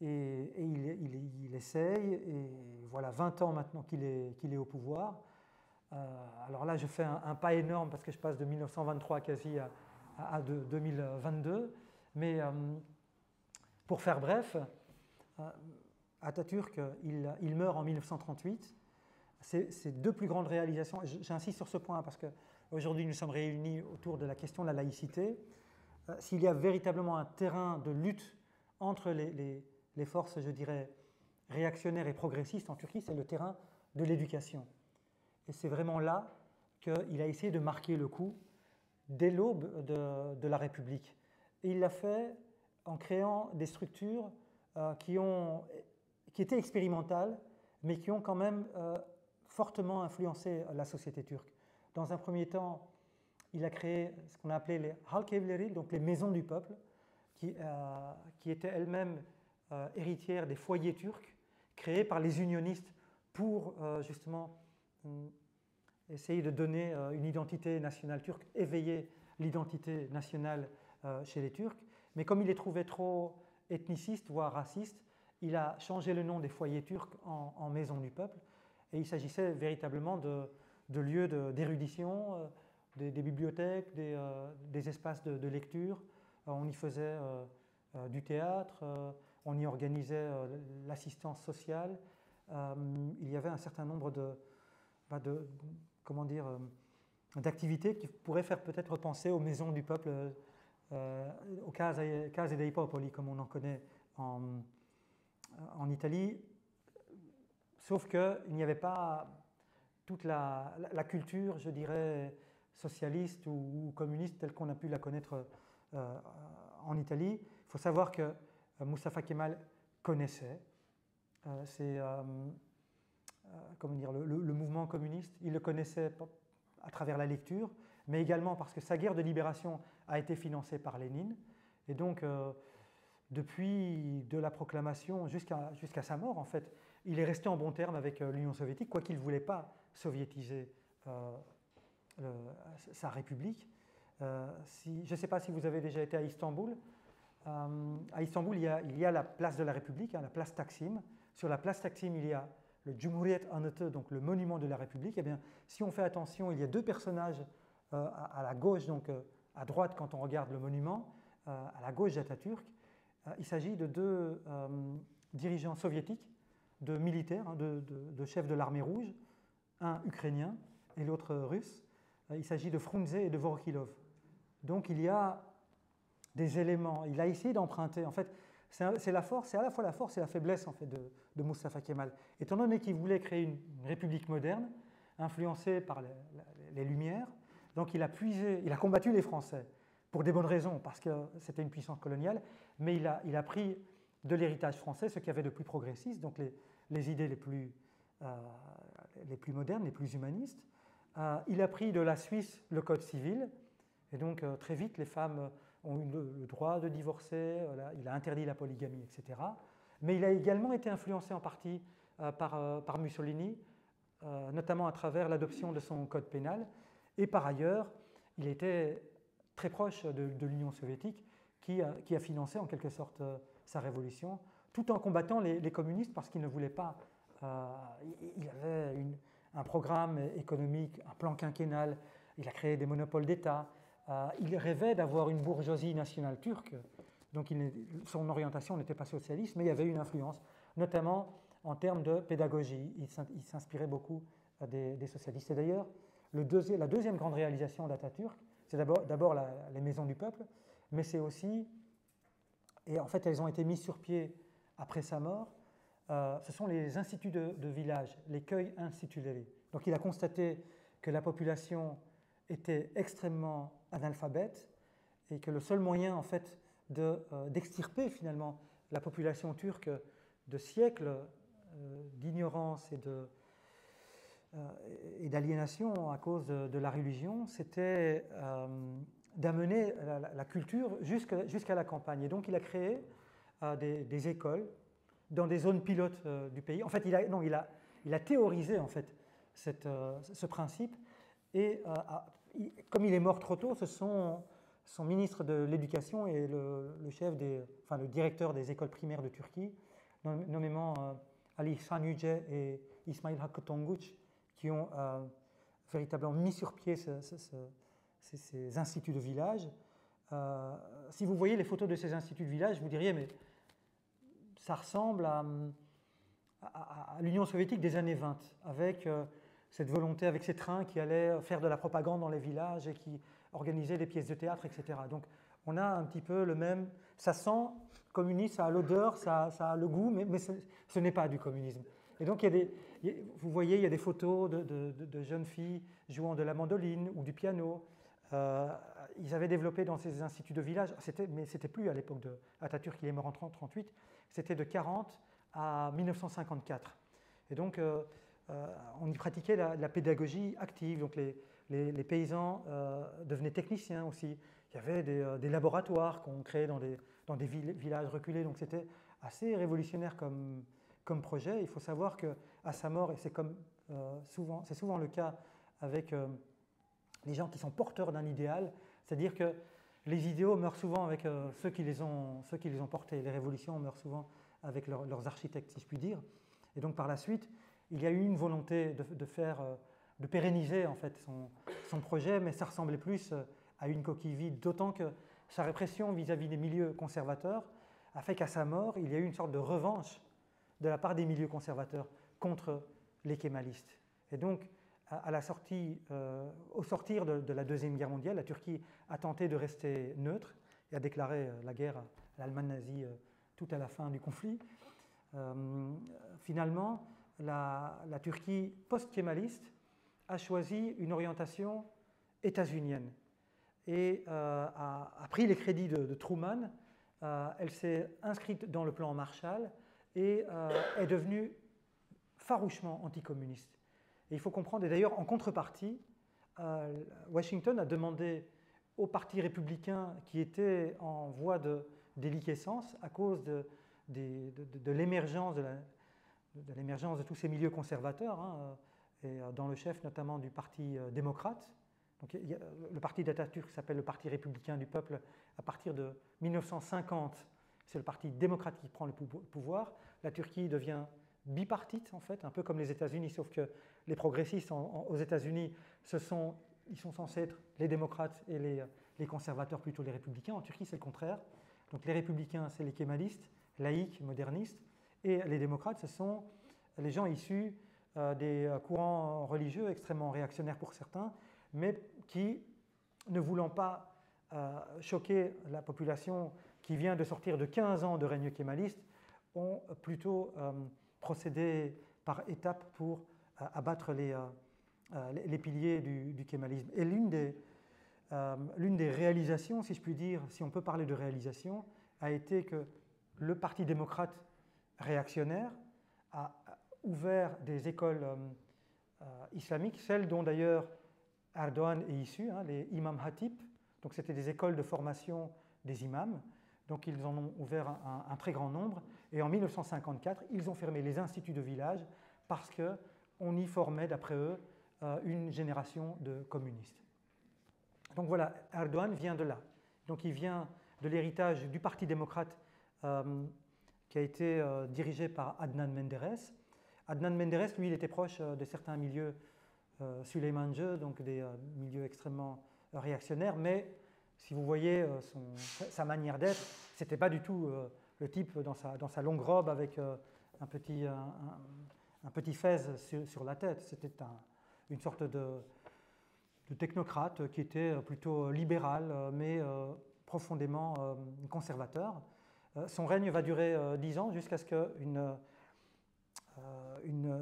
Et il essaye, et voilà 20 ans maintenant qu'il est au pouvoir. Alors là, je fais un pas énorme parce que je passe de 1923 quasi à 2022. Mais pour faire bref, Atatürk, il meurt en 1938. Ses deux plus grandes réalisations, j'insiste sur ce point parce qu'aujourd'hui nous sommes réunis autour de la question de la laïcité. S'il y a véritablement un terrain de lutte entre les forces, je dirais, réactionnaires et progressistes en Turquie, c'est le terrain de l'éducation. Et c'est vraiment là qu'il a essayé de marquer le coup dès l'aube de la République. Et il l'a fait en créant des structures qui étaient expérimentales, mais qui ont quand même fortement influencé la société turque. Dans un premier temps, il a créé ce qu'on a appelé les halk-evleri, donc les maisons du peuple, qui étaient elles-mêmes héritières des foyers turcs, créés par les unionistes pour justement essayer de donner une identité nationale turque, éveiller l'identité nationale chez les Turcs. Mais comme il les trouvait trop ethnicistes, voire racistes, il a changé le nom des foyers turcs en maisons du peuple. Et il s'agissait véritablement de lieux d'érudition, des bibliothèques, des espaces de lecture. On y faisait du théâtre, on y organisait l'assistance sociale. Il y avait un certain nombre d'activités qui pourraient faire peut-être penser aux maisons du peuple, aux case dei popoli, comme on en connaît en Italie. Sauf qu'il n'y avait pas toute la culture, je dirais, socialiste ou communiste telle qu'on a pu la connaître en Italie. Il faut savoir que Mustafa Kemal connaissait le mouvement communiste. Il le connaissait à travers la lecture, mais également parce que sa guerre de libération a été financée par Lénine. Et donc, depuis de la proclamation jusqu'à sa mort, en fait, il est resté en bon terme avec l'Union soviétique, quoiqu'il ne voulait pas soviétiser sa république. Je ne sais pas si vous avez déjà été à Istanbul. À Istanbul, il y a la place de la République, la place Taksim. Sur la place Taksim, il y a le Cumhuriyet Anıtı, donc le monument de la République. Eh bien, si on fait attention, il y a deux personnages à la gauche, donc à droite quand on regarde le monument, à la gauche d'Atatürk. Il s'agit de deux dirigeants soviétiques, de militaires, de chefs de l'armée rouge, un ukrainien et l'autre russe. Il s'agit de Frunze et de Vorokhilov. Donc il y a des éléments, il a essayé d'emprunter, en fait, c'est à la fois la force et la faiblesse en fait, de Mustafa Kemal. Étant donné qu'il voulait créer une république moderne, influencée par les Lumières, donc il a combattu les Français, pour des bonnes raisons, parce que c'était une puissance coloniale, mais il a pris de l'héritage français ce qu'il y avait de plus progressiste, donc les idées les plus modernes, les plus humanistes. Il a pris de la Suisse le code civil, et donc très vite les femmes ont eu le droit de divorcer, il a interdit la polygamie, etc. Mais il a également été influencé en partie par Mussolini, notamment à travers l'adoption de son code pénal, et par ailleurs, il était très proche de l'Union soviétique qui a financé en quelque sorte sa révolution, tout en combattant les communistes parce qu'il ne voulait pas. Il avait un programme économique, un plan quinquennal, il a créé des monopoles d'État, il rêvait d'avoir une bourgeoisie nationale turque, donc son orientation n'était pas socialiste, mais il y avait une influence, notamment en termes de pédagogie. Il s'inspirait beaucoup des socialistes. Et d'ailleurs, la deuxième grande réalisation d'Atatürk, c'est d'abord les maisons du peuple, mais c'est aussi, et en fait elles ont été mises sur pied après sa mort, ce sont les instituts de village, les köy instituleri. Donc il a constaté que la population était extrêmement analphabète et que le seul moyen en fait d'extirper finalement la population turque de siècles d'ignorance et d'aliénation à cause de la religion, c'était d'amener la culture jusqu'à la campagne. Et donc il a créé des écoles dans des zones pilotes du pays. En fait, il a théorisé en fait ce principe. Et comme il est mort trop tôt, ce sont son ministre de l'Éducation et le directeur des écoles primaires de Turquie, nommément Ali Şan et Ismail Hakkı Tonguç, qui ont véritablement mis sur pied ces instituts de village. Si vous voyez les photos de ces instituts de village, vous diriez, mais ça ressemble à l'Union soviétique des années 20, avec cette volonté, avec ces trains qui allaient faire de la propagande dans les villages et qui organisaient des pièces de théâtre, etc. Donc on a un petit peu le même... Ça sent communiste, ça a l'odeur, ça a le goût, mais ce n'est pas du communisme. Et donc, vous voyez, il y a des photos de jeunes filles jouant de la mandoline ou du piano. Ils avaient développé dans ces instituts de village, mais ce n'était plus à l'époque d'Atatürk, il est mort en 1938, c'était de 1940 à 1954. Et donc, on y pratiquait la pédagogie active. Donc, les paysans devenaient techniciens aussi. Il y avait des laboratoires qu'on créait dans des villages reculés. Donc, c'était assez révolutionnaire comme projet. Il faut savoir qu'à sa mort, et c'est souvent le cas avec les gens qui sont porteurs d'un idéal, c'est-à-dire que les idéaux meurent souvent avec ceux qui les ont portés. Les révolutions meurent souvent avec leurs architectes, si je puis dire. Et donc par la suite, il y a eu une volonté de pérenniser en fait son projet, mais ça ressemblait plus à une coquille vide, d'autant que sa répression vis-à-vis des milieux conservateurs a fait qu'à sa mort, il y a eu une sorte de revanche de la part des milieux conservateurs contre les kémalistes. Et donc, au sortir de la Deuxième Guerre mondiale, la Turquie a tenté de rester neutre et a déclaré la guerre à l'Allemagne nazie tout à la fin du conflit. Finalement, la Turquie post-kémaliste a choisi une orientation états-unienne et a pris les crédits de Truman. Elle s'est inscrite dans le plan Marshall et est devenue farouchement anticommuniste. Et il faut comprendre, et d'ailleurs en contrepartie, Washington a demandé au Parti républicain qui était en voie de déliquescence à cause de l'émergence de tous ces milieux conservateurs, et dans le chef notamment du Parti démocrate. Donc, le parti d'Atatürk s'appelle le Parti républicain du peuple. À partir de 1950, c'est le Parti démocrate qui prend le pouvoir. La Turquie devient bipartite, en fait, un peu comme les États-Unis, sauf que les progressistes aux États-Unis, ils sont censés être les démocrates et les conservateurs, plutôt les républicains. En Turquie, c'est le contraire. Donc les républicains, c'est les kémalistes, laïcs, modernistes, et les démocrates, ce sont les gens issus des courants religieux extrêmement réactionnaires pour certains, mais qui, ne voulant pas choquer la population qui vient de sortir de 15 ans de règne kémaliste, ont plutôt procédé par étapes pour abattre les piliers du kémalisme. Et l'une des réalisations, si je puis dire, si on peut parler de réalisation, a été que le Parti démocrate réactionnaire a ouvert des écoles islamiques, celles dont d'ailleurs Erdogan est issu, les imams hatib. Donc c'était des écoles de formation des imams. Donc ils en ont ouvert un très grand nombre. Et en 1954, ils ont fermé les instituts de village parce qu'on y formait, d'après eux, une génération de communistes. Donc voilà, Erdogan vient de là. Donc il vient de l'héritage du Parti démocrate qui a été dirigé par Adnan Menderes. Adnan Menderes, lui, il était proche de certains milieux Süleymancı, donc des milieux extrêmement réactionnaires, mais si vous voyez sa manière d'être, ce n'était pas du tout le type dans sa longue robe avec un petit fez sur la tête. C'était une sorte de technocrate qui était plutôt libéral, mais profondément conservateur. Son règne va durer 10 ans jusqu'à ce qu'une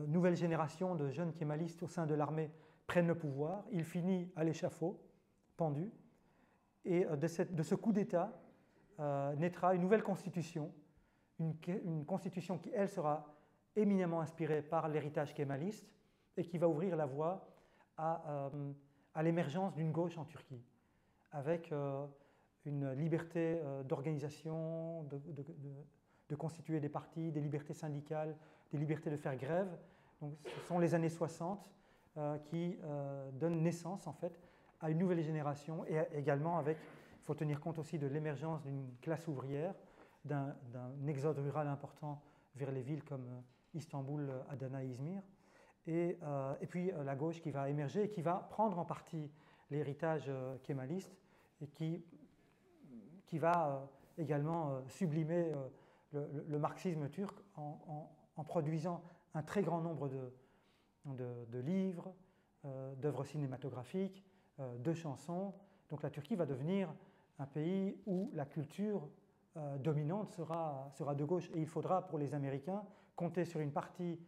nouvelle génération de jeunes kémalistes au sein de l'armée prenne le pouvoir. Il finit à l'échafaud, pendu. Et de ce coup d'État naîtra une nouvelle constitution, une constitution qui, elle, sera éminemment inspirée par l'héritage kémaliste et qui va ouvrir la voie à l'émergence d'une gauche en Turquie, avec une liberté d'organisation, de constituer des partis, des libertés syndicales, des libertés de faire grève. Donc, ce sont les années 60 qui donnent naissance, en fait, à une nouvelle génération et également avec, il faut tenir compte aussi de l'émergence d'une classe ouvrière, d'un exode rural important vers les villes comme Istanbul, Adana et Izmir. Et puis la gauche qui va émerger et qui va prendre en partie l'héritage kémaliste et qui va également sublimer le marxisme turc en produisant un très grand nombre de livres, d'œuvres cinématographiques, de chansons. Donc la Turquie va devenir un pays où la culture dominante sera de gauche. Et il faudra pour les Américains compter sur une partie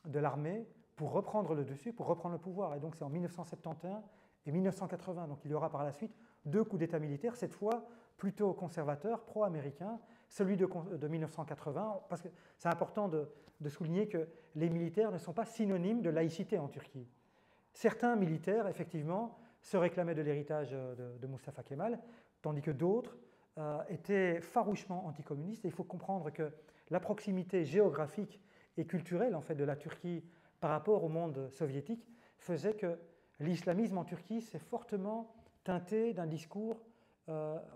de l'armée pour reprendre le dessus, pour reprendre le pouvoir. Et donc c'est en 1971 et 1980. Donc il y aura par la suite 2 coups d'État militaires, cette fois plutôt conservateurs, pro-américains, celui de 1980, parce que c'est important de souligner que les militaires ne sont pas synonymes de laïcité en Turquie. Certains militaires, effectivement, se réclamaient de l'héritage de Mustafa Kemal, tandis que d'autres étaient farouchement anticommunistes. Et il faut comprendre que la proximité géographique et culturelle en fait, de la Turquie par rapport au monde soviétique faisait que l'islamisme en Turquie s'est fortement teinté d'un discours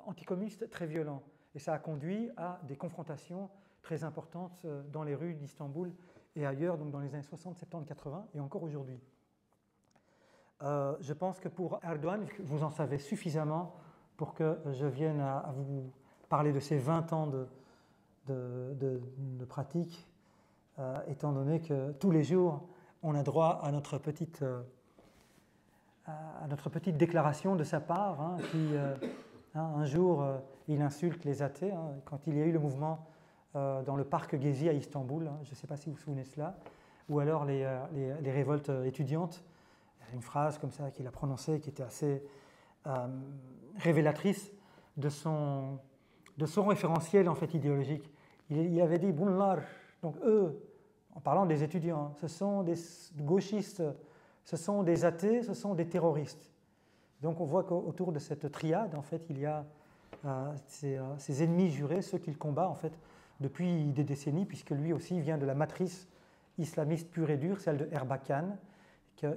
anticommuniste très violent. Et ça a conduit à des confrontations très importantes dans les rues d'Istanbul et ailleurs, donc dans les années 60, 70, 80 et encore aujourd'hui. Je pense que pour Erdogan, vous en savez suffisamment pour que je vienne à vous parler de ces 20 ans de pratique, étant donné que tous les jours, on a droit à notre petite déclaration de sa part, hein, qui, un jour, il insulte les athées, hein, quand il y a eu le mouvement dans le parc Gezi à Istanbul, hein, je ne sais pas si vous vous souvenez de cela, ou alors les révoltes étudiantes. Une phrase comme ça qu'il a prononcée qui était assez révélatrice de son référentiel en fait idéologique. Il avait dit Bunlar, donc eux, en parlant des étudiants, ce sont des gauchistes, ce sont des athées, ce sont des terroristes. Donc on voit qu'autour de cette triade, en fait, il y a ses ennemis jurés, ceux qu'il combat en fait depuis des décennies, puisque lui aussi vient de la matrice islamiste pure et dure, celle de Erbakan.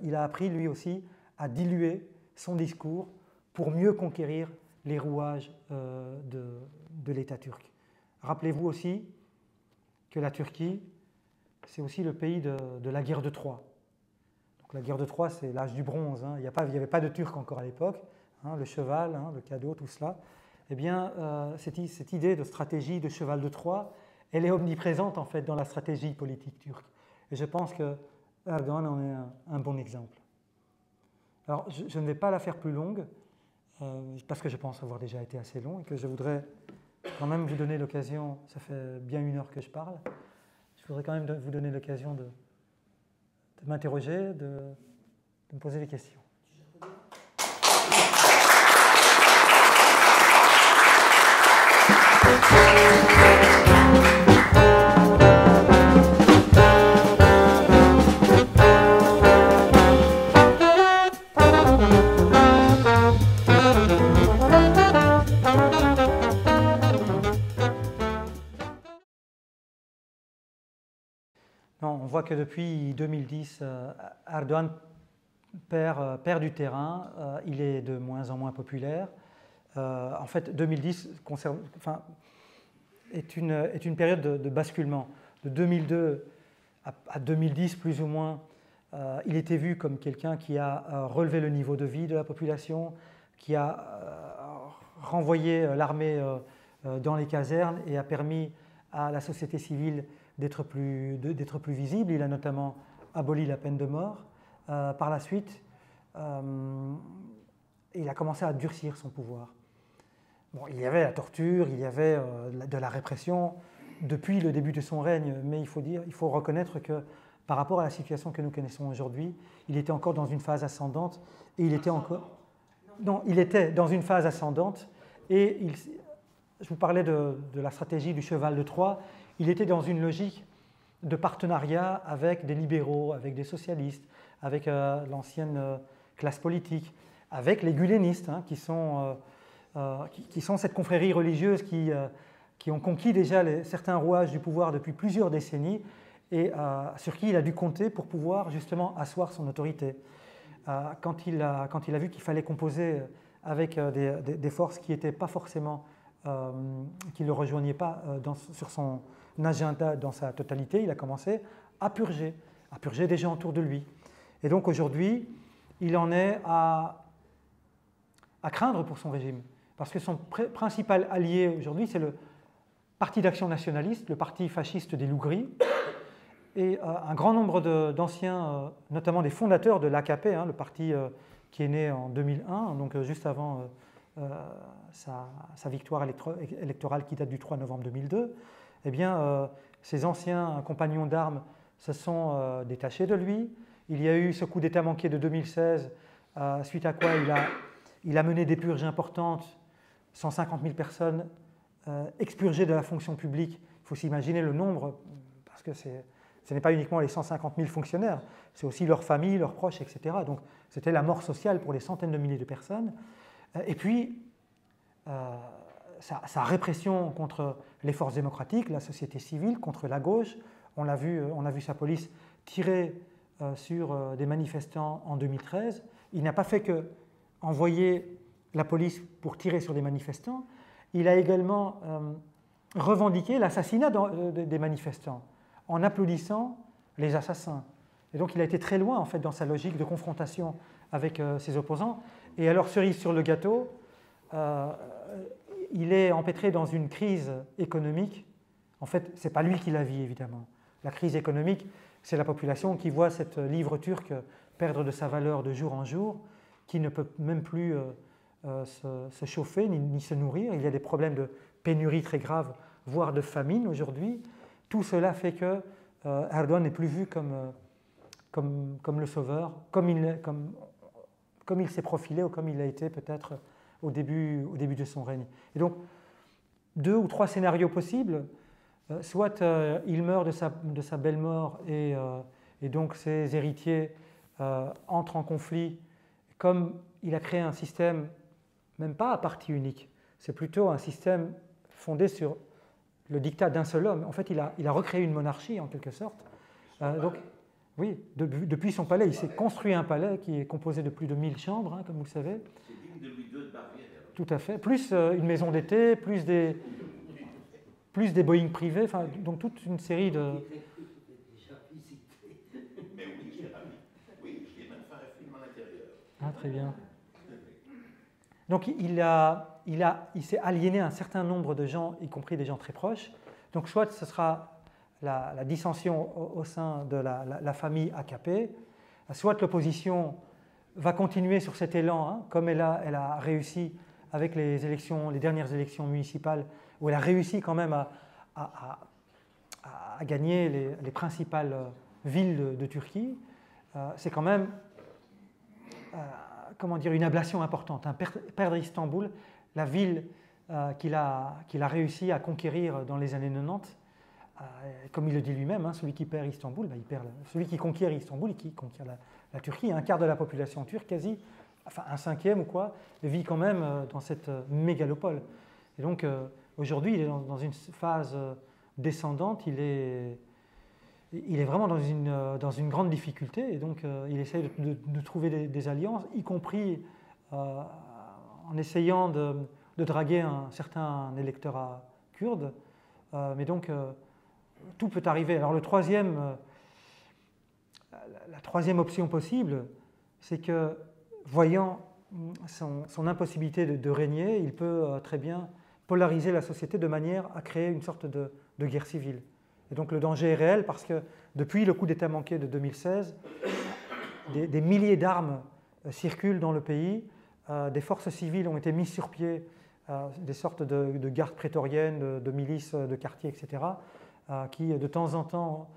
Il a appris lui aussi à diluer son discours pour mieux conquérir les rouages de l'État turc. Rappelez-vous aussi que la Turquie, c'est aussi le pays de la guerre de Troie. Donc, la guerre de Troie, c'est l'âge du bronze, hein. Il n'y avait pas de Turcs encore à l'époque, hein, le cheval, hein, le cadeau, tout cela. Eh bien, cette idée de stratégie de cheval de Troie, elle est omniprésente en fait dans la stratégie politique turque. Et je pense que Erdogan en est un bon exemple. Alors, je ne vais pas la faire plus longue, parce que je pense avoir déjà été assez long et que je voudrais quand même vous donner l'occasion, ça fait bien 1 heure que je parle, je voudrais quand même vous donner l'occasion de m'interroger, de me poser des questions. On voit que depuis 2010, Erdogan perd du terrain, il est de moins en moins populaire. En fait, 2010 est une période de basculement. De 2002 à 2010, plus ou moins, il était vu comme quelqu'un qui a relevé le niveau de vie de la population, qui a renvoyé l'armée dans les casernes et a permis à la société civile d'être plus visible. Il a notamment aboli la peine de mort. Par la suite, il a commencé à durcir son pouvoir. Bon, il y avait la torture, il y avait de la répression depuis le début de son règne, mais il faut reconnaître que par rapport à la situation que nous connaissons aujourd'hui, il était encore dans une phase ascendante et il était dans une phase ascendante et je vous parlais de la stratégie du cheval de Troie. Il était dans une logique de partenariat avec des libéraux, avec des socialistes, avec l'ancienne classe politique, avec les gulenistes, hein, qui sont cette confrérie religieuse qui ont conquis déjà certains rouages du pouvoir depuis plusieurs décennies et sur qui il a dû compter pour pouvoir justement asseoir son autorité. Quand il a vu qu'il fallait composer avec des forces qui n'étaient pas forcément, qui ne le rejoignaient pas sur son agenda dans sa totalité, il a commencé à purger des gens autour de lui. Et donc aujourd'hui, il en est à craindre pour son régime, parce que son principal allié aujourd'hui, c'est le Parti d'action nationaliste, le parti fasciste des loups gris, et un grand nombre d'anciens, notamment des fondateurs de l'AKP, hein, le parti qui est né en 2001, donc juste avant sa victoire électorale qui date du 3 novembre 2002, eh bien, ses anciens compagnons d'armes se sont détachés de lui. Il y a eu ce coup d'État manqué de 2016, suite à quoi il a mené des purges importantes. 150 000 personnes expurgés de la fonction publique. Il faut s'imaginer le nombre, parce que ce n'est pas uniquement les 150 000 fonctionnaires, c'est aussi leurs familles, leurs proches, etc. Donc c'était la mort sociale pour des centaines de milliers de personnes. Et puis, sa répression contre les forces démocratiques, la société civile, contre la gauche. On a vu sa police tirer sur des manifestants en 2013. Il n'a pas fait que envoyer la police pour tirer sur des manifestants. Il a également revendiqué l'assassinat des manifestants en applaudissant les assassins. Et donc il a été très loin en fait dans sa logique de confrontation avec ses opposants. Et alors, cerise sur le gâteau, il est empêtré dans une crise économique. En fait, ce n'est pas lui qui la vit, évidemment. La crise économique, c'est la population qui voit cette livre turque perdre de sa valeur de jour en jour, qui ne peut même plus se chauffer ni se nourrir. Il y a des problèmes de pénurie très graves, voire de famine aujourd'hui. Tout cela fait que Erdogan n'est plus vu comme le sauveur, comme il s'est profilé ou comme il a été peut-être au début de son règne. Et donc, 2 ou 3 scénarios possibles. Soit il meurt de sa belle mort et donc ses héritiers entrent en conflit. Comme il a créé un système, même pas à parti unique, c'est plutôt un système fondé sur le diktat d'un seul homme. En fait, il a recréé une monarchie en quelque sorte. Donc, oui, depuis son palais, il s'est construit un palais qui est composé de plus de 1000 chambres, hein, comme vous le savez. C'est digne de Louis II de Bavière. Tout à fait. Plus une maison d'été, plus des Boeing privés, enfin, donc toute une série de... Mais oui, je l'ai ravi. Oui, je l'ai même fait un film à l'intérieur. Ah, très bien. Donc il s'est aliéné un certain nombre de gens, y compris des gens très proches. Donc soit ce sera la dissension au sein de la famille AKP, soit l'opposition va continuer sur cet élan, hein, comme elle a réussi avec les dernières élections municipales, où elle a réussi quand même à gagner les principales villes de Turquie. C'est quand même une ablation importante. Hein. Perdre Istanbul, la ville qu'il a réussi à conquérir dans les années 90, comme il le dit lui-même, hein, celui qui perd Istanbul, celui qui conquiert Istanbul et qui conquiert la Turquie, un quart de la population turque quasi, enfin un cinquième ou quoi, vit quand même dans cette mégalopole. Et donc aujourd'hui, il est dans une phase descendante, il est vraiment dans une grande difficulté, et donc il essaie de trouver des alliances, y compris en essayant de draguer un certain électorat kurde. Mais donc tout peut arriver. Alors la troisième option possible, c'est que, voyant son impossibilité de régner, il peut très bien polariser la société de manière à créer une sorte de guerre civile. Et donc le danger est réel parce que depuis le coup d'État manqué de 2016, des milliers d'armes circulent dans le pays, des forces civiles ont été mises sur pied, des sortes de gardes prétoriennes, de milices de quartier, etc., qui de temps en temps,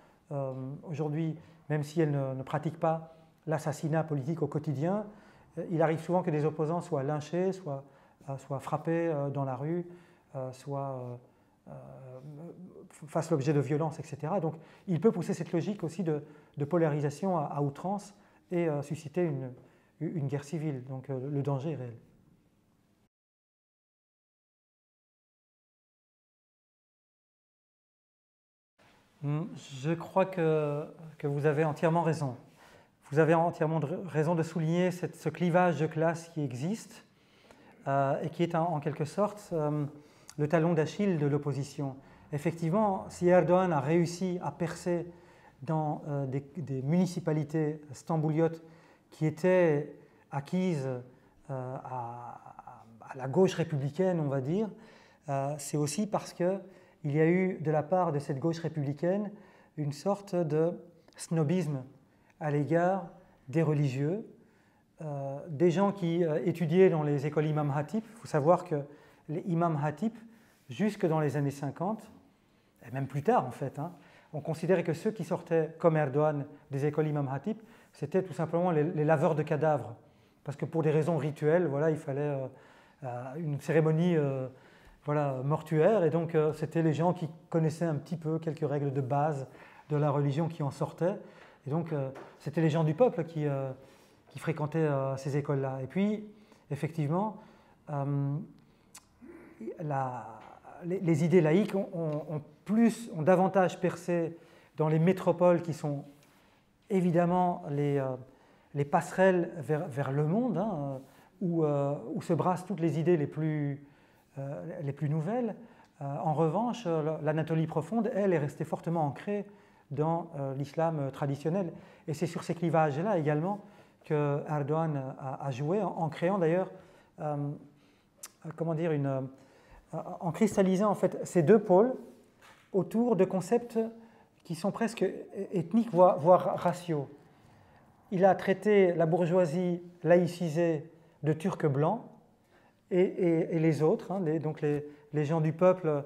aujourd'hui, même si elles ne pratiquent pas l'assassinat politique au quotidien, il arrive souvent que des opposants soient lynchés, soient frappés dans la rue, fassent l'objet de violences, etc. Donc il peut pousser cette logique aussi de polarisation à outrance et susciter une guerre civile. Donc le danger est réel. Je crois que vous avez entièrement raison. Vous avez entièrement raison de souligner ce clivage de classe qui existe et qui est en quelque sorte le talon d'Achille de l'opposition. Effectivement, si Erdogan a réussi à percer dans des municipalités stambouliotes qui étaient acquises à la gauche républicaine, on va dire, c'est aussi parce qu'il y a eu de la part de cette gauche républicaine une sorte de snobisme à l'égard des religieux, des gens qui étudiaient dans les écoles imam Hatip. Il faut savoir que les imam Hatip, jusque dans les années 50, et même plus tard en fait, hein, on considérait que ceux qui sortaient comme Erdogan des écoles imam Hatip, c'était tout simplement les laveurs de cadavres. Parce que pour des raisons rituelles, voilà, il fallait une cérémonie voilà, mortuaire. Et donc, c'était les gens qui connaissaient un petit peu quelques règles de base de la religion qui en sortaient. Et donc, c'était les gens du peuple qui fréquentaient ces écoles-là. Et puis, effectivement, les idées laïques ont davantage percé dans les métropoles qui sont évidemment les passerelles vers le monde, hein, où se brassent toutes les idées les plus nouvelles. En revanche, l'Anatolie profonde, elle, est restée fortement ancrée dans l'islam traditionnel. Et c'est sur ces clivages-là également que Erdogan a joué, en créant d'ailleurs, en cristallisant en fait ces deux pôles autour de concepts qui sont presque ethniques, voire raciaux. Il a traité la bourgeoisie laïcisée de Turcs blancs et les autres, hein, donc les gens du peuple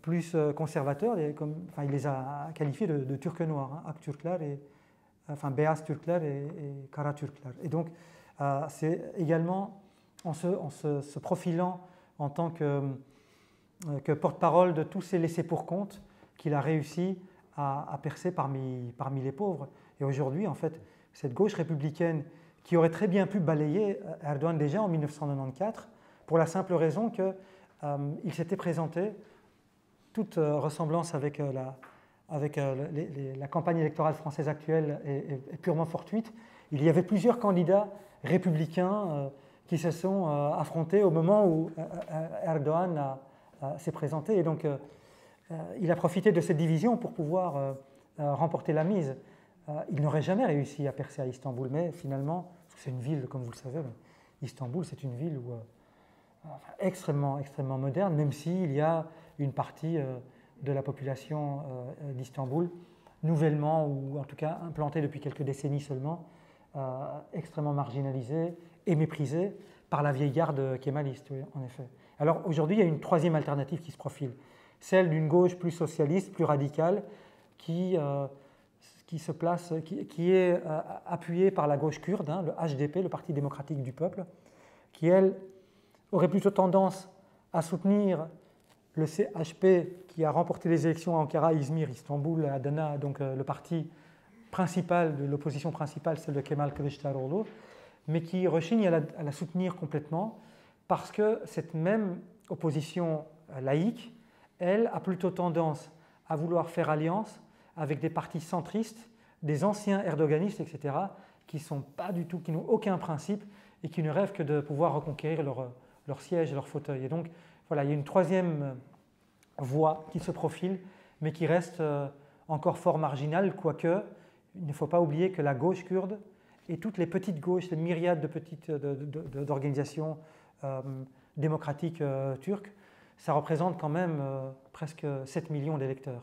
plus conservateurs, il les a qualifiés de Turcs noirs, hein, Aktürkler, Beyaz Türkler et Kara Türkler. Et donc, c'est également en se profilant en tant que porte-parole de tous ces laissés-pour-compte qu'il a réussi à percer parmi les pauvres. Et aujourd'hui, en fait, cette gauche républicaine qui aurait très bien pu balayer Erdogan déjà en 1994, pour la simple raison qu'il s'était présenté, toute ressemblance avec la campagne électorale française actuelle est purement fortuite. Il y avait plusieurs candidats républicains qui se sont affrontés au moment où Erdogan s'est présenté. Et donc, il a profité de cette division pour pouvoir remporter la mise. Il n'aurait jamais réussi à percer à Istanbul, mais finalement, c'est une ville, comme vous le savez, Istanbul, c'est une ville extrêmement, extrêmement moderne, même s'il y a une partie de la population d'Istanbul, nouvellement, ou en tout cas implantée depuis quelques décennies seulement, extrêmement marginalisée et méprisée par la vieille garde kémaliste, oui, en effet. Alors aujourd'hui, il y a une troisième alternative qui se profile, celle d'une gauche plus socialiste, plus radicale, qui est appuyée par la gauche kurde, hein, le HDP, le Parti démocratique du peuple, qui, elle, aurait plutôt tendance à soutenir le CHP qui a remporté les élections à Ankara, Izmir, Istanbul, Adana, donc le parti principal de l'opposition principale, celle de Kemal Kılıçdaroğlu, mais qui rechigne à la soutenir complètement parce que cette même opposition laïque, elle, a plutôt tendance à vouloir faire alliance avec des partis centristes, des anciens erdoganistes, etc., qui n'ont aucun principe et qui ne rêvent que de pouvoir reconquérir leur siège et leur fauteuil. Et donc, voilà, il y a une troisième voie qui se profile, mais qui reste encore fort marginale, quoique il ne faut pas oublier que la gauche kurde et toutes les petites gauches, les myriades de petites d'organisations démocratiques turques, ça représente quand même presque 7 millions d'électeurs.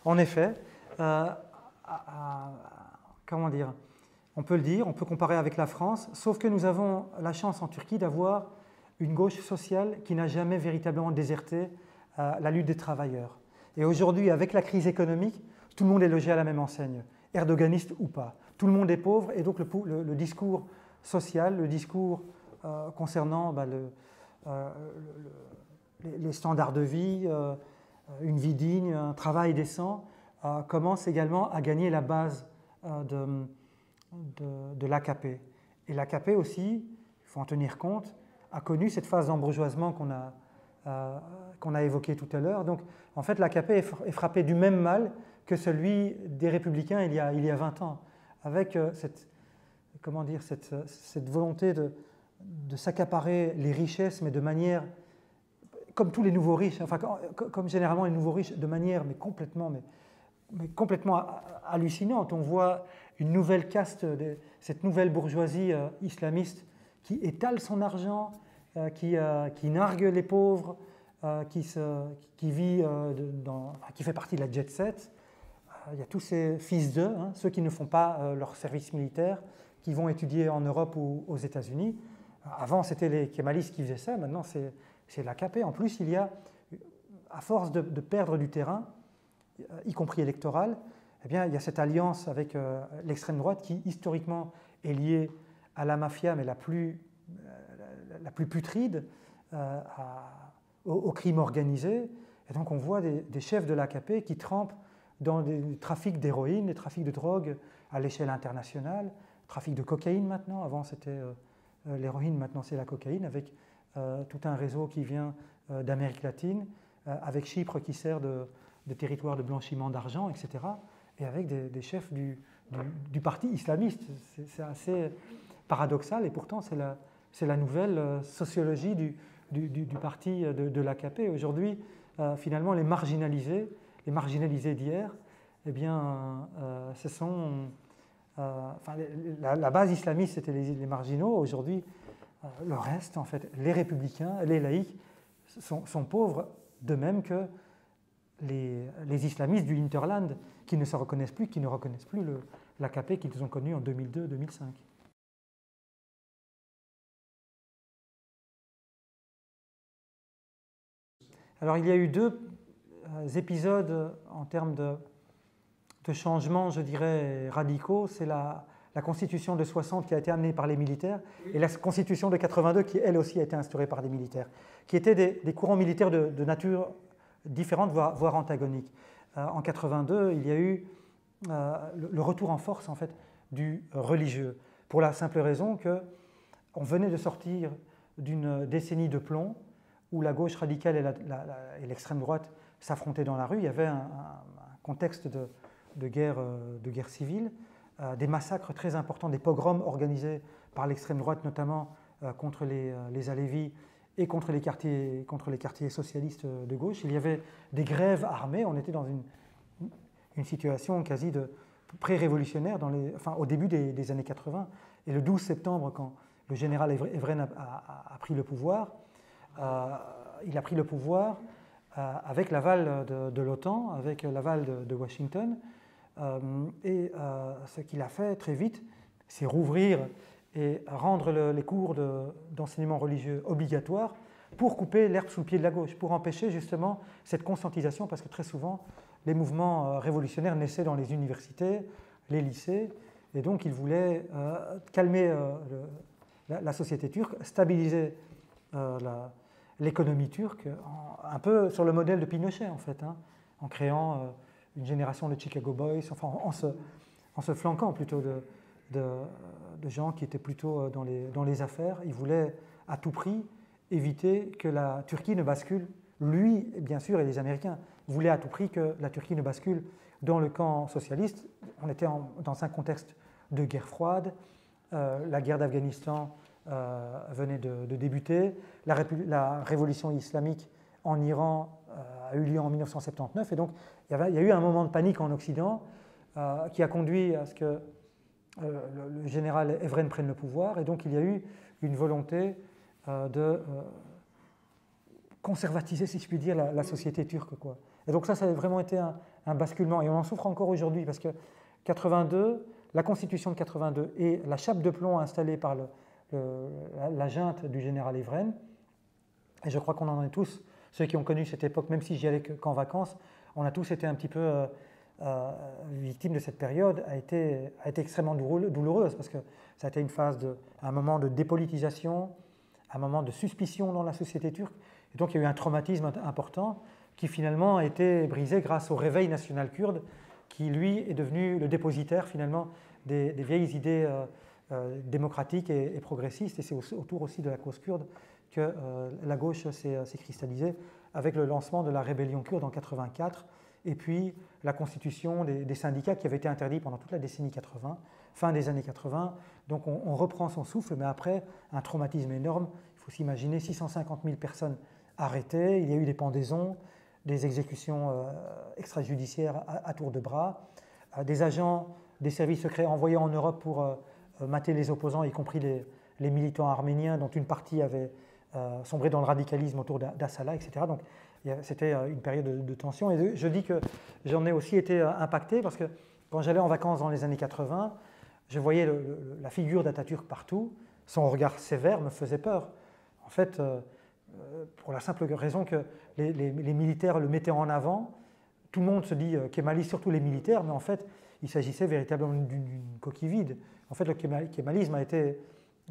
En effet, comment dire, on peut le dire, on peut comparer avec la France, sauf que nous avons la chance en Turquie d'avoir une gauche sociale qui n'a jamais véritablement déserté la lutte des travailleurs. Et aujourd'hui, avec la crise économique, tout le monde est logé à la même enseigne, erdoganiste ou pas. Tout le monde est pauvre et donc le discours social, le discours concernant les standards de vie, une vie digne, un travail décent, commence également à gagner la base de l'AKP. Et l'AKP aussi, il faut en tenir compte, a connu cette phase d'embourgeoisement qu'on a évoquée tout à l'heure. Donc, en fait, l'AKP est frappé du même mal que celui des Républicains il y a 20 ans, avec cette volonté de s'accaparer les richesses, mais de manière, comme tous les nouveaux riches, enfin, comme généralement les nouveaux riches, de manière mais complètement hallucinante. On voit une nouvelle caste, cette nouvelle bourgeoisie islamiste qui étale son argent, qui nargue les pauvres, qui fait partie de la jet set. Il y a tous ces fils d'eux, hein, ceux qui ne font pas leur service militaire, qui vont étudier en Europe ou aux États-Unis. Avant, c'était les kémalistes qui faisaient ça, maintenant c'est l'AKP. En plus, il y a, à force de perdre du terrain, y compris électoral, eh bien, il y a cette alliance avec l'extrême droite qui, historiquement, est liée à la mafia, mais la plus putride, au crime organisé. Et donc on voit des chefs de l'AKP qui trempent dans des trafics d'héroïne, des trafics de drogue à l'échelle internationale, trafic de cocaïne maintenant, avant c'était l'héroïne, maintenant c'est la cocaïne, avec tout un réseau qui vient d'Amérique latine, avec Chypre qui sert de territoire de blanchiment d'argent, etc. Et avec des chefs du parti islamiste. C'est assez paradoxal, et pourtant c'est la nouvelle sociologie du parti de l'AKP. Aujourd'hui, finalement, les marginalisés d'hier, eh bien, ce sont... la base islamiste, c'était les marginaux. Aujourd'hui, le reste, en fait, les républicains, les laïcs, sont pauvres, de même que les islamistes du hinterland, qui ne se reconnaissent plus, qui ne reconnaissent plus l'AKP qu'ils ont connu en 2002-2005. Alors, il y a eu deux épisodes en termes de changements, je dirais, radicaux. C'est la constitution de 60 qui a été amenée par les militaires, et la constitution de 82 qui, elle aussi, a été instaurée par des militaires, qui étaient des courants militaires de nature différente, voire antagonique. En 82, il y a eu le retour en force, en fait, du religieux, pour la simple raison qu'on venait de sortir d'une décennie de plomb où la gauche radicale et l'extrême droite s'affrontaient dans la rue. Il y avait un contexte de guerre civile, des massacres très importants, des pogroms organisés par l'extrême droite, notamment contre les Alévis et contre les quartiers socialistes de gauche. Il y avait des grèves armées. On était dans une situation quasi de pré-révolutionnaire au début des années 80. Et le 12 septembre, quand le général Evren a pris le pouvoir, il a pris le pouvoir avec l'aval de l'OTAN, avec l'aval de Washington. Ce qu'il a fait très vite, c'est rouvrir et rendre les cours d'enseignement religieux obligatoires pour couper l'herbe sous le pied de la gauche, pour empêcher justement cette conscientisation, parce que très souvent, les mouvements révolutionnaires naissaient dans les universités, les lycées, et donc il voulait calmer la société turque, stabiliser l'économie turque, un peu sur le modèle de Pinochet en fait, en créant une génération de Chicago Boys, enfin en se flanquant plutôt de gens qui étaient plutôt dans les affaires. Il voulait à tout prix éviter que la Turquie ne bascule, lui bien sûr et les Américains voulaient à tout prix que la Turquie ne bascule dans le camp socialiste. On était dans un contexte de guerre froide, la guerre d'Afghanistan venait de débuter, la révolution islamique en Iran a eu lieu en 1979, et donc il y a eu un moment de panique en Occident qui a conduit à ce que le général Evren prenne le pouvoir, et donc il y a eu une volonté de conservatiser, si je puis dire, la société turque, quoi. Et donc ça a vraiment été un basculement, et on en souffre encore aujourd'hui, parce que 82, la constitution de 82 et la chape de plomb installée par la junte du général Evren, et je crois qu'on en est tous, ceux qui ont connu cette époque, même si j'y allais qu'en vacances, on a tous été un petit peu victimes de cette période, a été extrêmement douloureuse, parce que ça a été une phase un moment de dépolitisation, un moment de suspicion dans la société turque, et donc il y a eu un traumatisme important qui finalement a été brisé grâce au réveil national kurde, qui lui est devenu le dépositaire finalement des vieilles idées démocratiques et progressistes, et c'est autour aussi de la cause kurde que la gauche s'est cristallisée avec le lancement de la rébellion kurde en 1984, et puis la constitution des syndicats qui avaient été interdits pendant toute la décennie 80, fin des années 80. Donc on reprend son souffle, mais après un traumatisme énorme. Il faut s'imaginer 650 000 personnes arrêtées, il y a eu des pendaisons, des exécutions extrajudiciaires à tour de bras, des agents des services secrets envoyés en Europe pour mater les opposants, y compris les militants arméniens dont une partie avait sombré dans le radicalisme autour d'Assala, etc. Donc c'était une période de tension. Et je dis que j'en ai aussi été impacté parce que quand j'allais en vacances dans les années 80, je voyais la figure d'Atatürk partout. Son regard sévère me faisait peur. En fait, pour la simple raison que les militaires le mettaient en avant tout le monde se dit kémaliste, surtout les militaires, mais en fait, il s'agissait véritablement d'une coquille vide. En fait, le kémalisme a été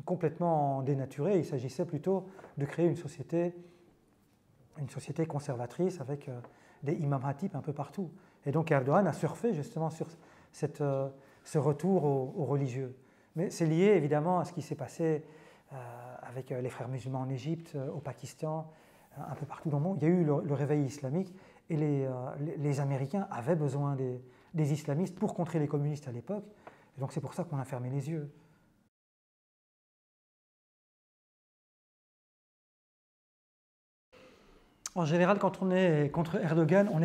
complètement dénaturé. Il s'agissait plutôt de créer une société conservatrice avec des imam hatib un peu partout. Et donc Erdogan a surfé justement sur ce retour aux religieux. Mais c'est lié évidemment à ce qui s'est passé avec les frères musulmans en Égypte, au Pakistan, un peu partout dans le monde. Il y a eu le réveil islamique et les Américains avaient besoin des islamistes pour contrer les communistes à l'époque. Et donc c'est pour ça qu'on a fermé les yeux. En général, quand on est contre Erdogan, on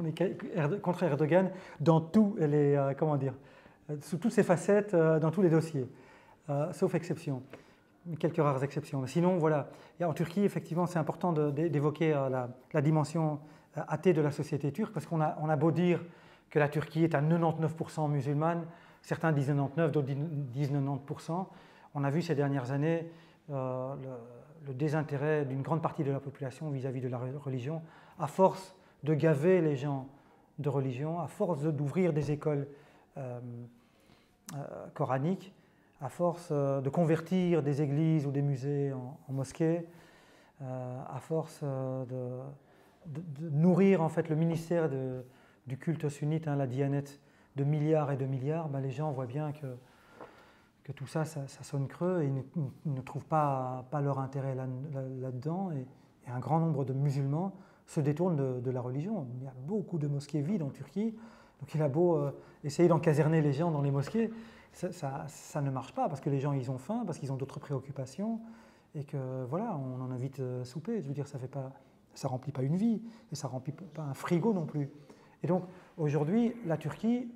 est contre Erdogan dans tous les, sous toutes ses facettes, dans tous les dossiers, sauf exception, quelques rares exceptions. Mais sinon, voilà. Et en Turquie, effectivement, c'est important d'évoquer la dimension athée de la société turque, parce qu'on a beau dire que la Turquie est à 99% musulmane, certains disent 99%, d'autres disent 90%. On a vu ces dernières années le désintérêt d'une grande partie de la population vis-à-vis de la religion, à force de gaver les gens de religion, à force d'ouvrir des écoles coraniques, à force de convertir des églises ou des musées en mosquées, à force de nourrir en fait le ministère du culte sunnite, la Diyanet, de milliards et de milliards, les gens voient bien que tout ça, ça sonne creux et ils ne trouvent pas leur intérêt là-dedans. Et un grand nombre de musulmans se détournent de la religion. Il y a beaucoup de mosquées vides en Turquie, donc il a beau essayer d'encaserner les gens dans les mosquées, ça ne marche pas parce que les gens ils ont faim, parce qu'ils ont d'autres préoccupations et que voilà, on en a vite soupé. Je veux dire, ça remplit pas une vie et ça remplit pas un frigo non plus. Et donc aujourd'hui, la Turquie,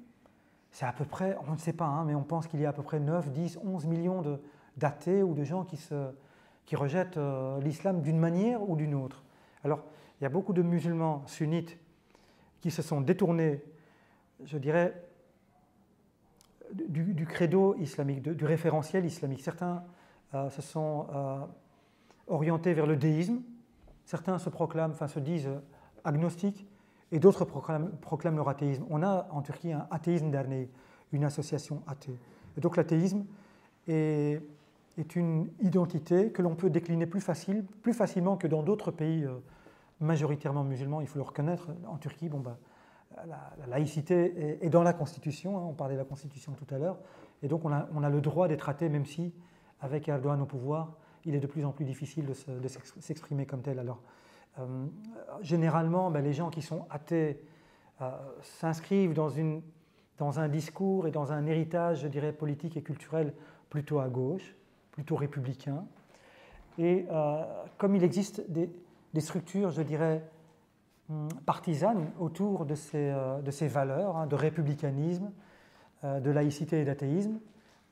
c'est à peu près, on ne sait pas, mais on pense qu'il y a à peu près 9, 10, 11 millions d'athées ou de gens qui rejettent l'islam d'une manière ou d'une autre. Alors, il y a beaucoup de musulmans sunnites qui se sont détournés, je dirais, du credo islamique, du référentiel islamique. Certains se sont orientés vers le déisme, certains se disent agnostiques, et d'autres proclament leur athéisme. On a en Turquie un athéisme dernéi, une association athée. Et donc l'athéisme est une identité que l'on peut décliner plus facilement que dans d'autres pays majoritairement musulmans. Il faut le reconnaître. En Turquie, la laïcité est dans la Constitution. On parlait de la Constitution tout à l'heure. Et donc on a le droit d'être athée, même si, avec Erdogan au pouvoir, il est de plus en plus difficile de s'exprimer comme tel. Alors, généralement, les gens qui sont athées s'inscrivent dans un discours et dans un héritage, je dirais, politique et culturel plutôt à gauche, plutôt républicain. Et comme il existe des structures, je dirais, partisanes autour de ces valeurs, de républicanisme, de laïcité et d'athéisme,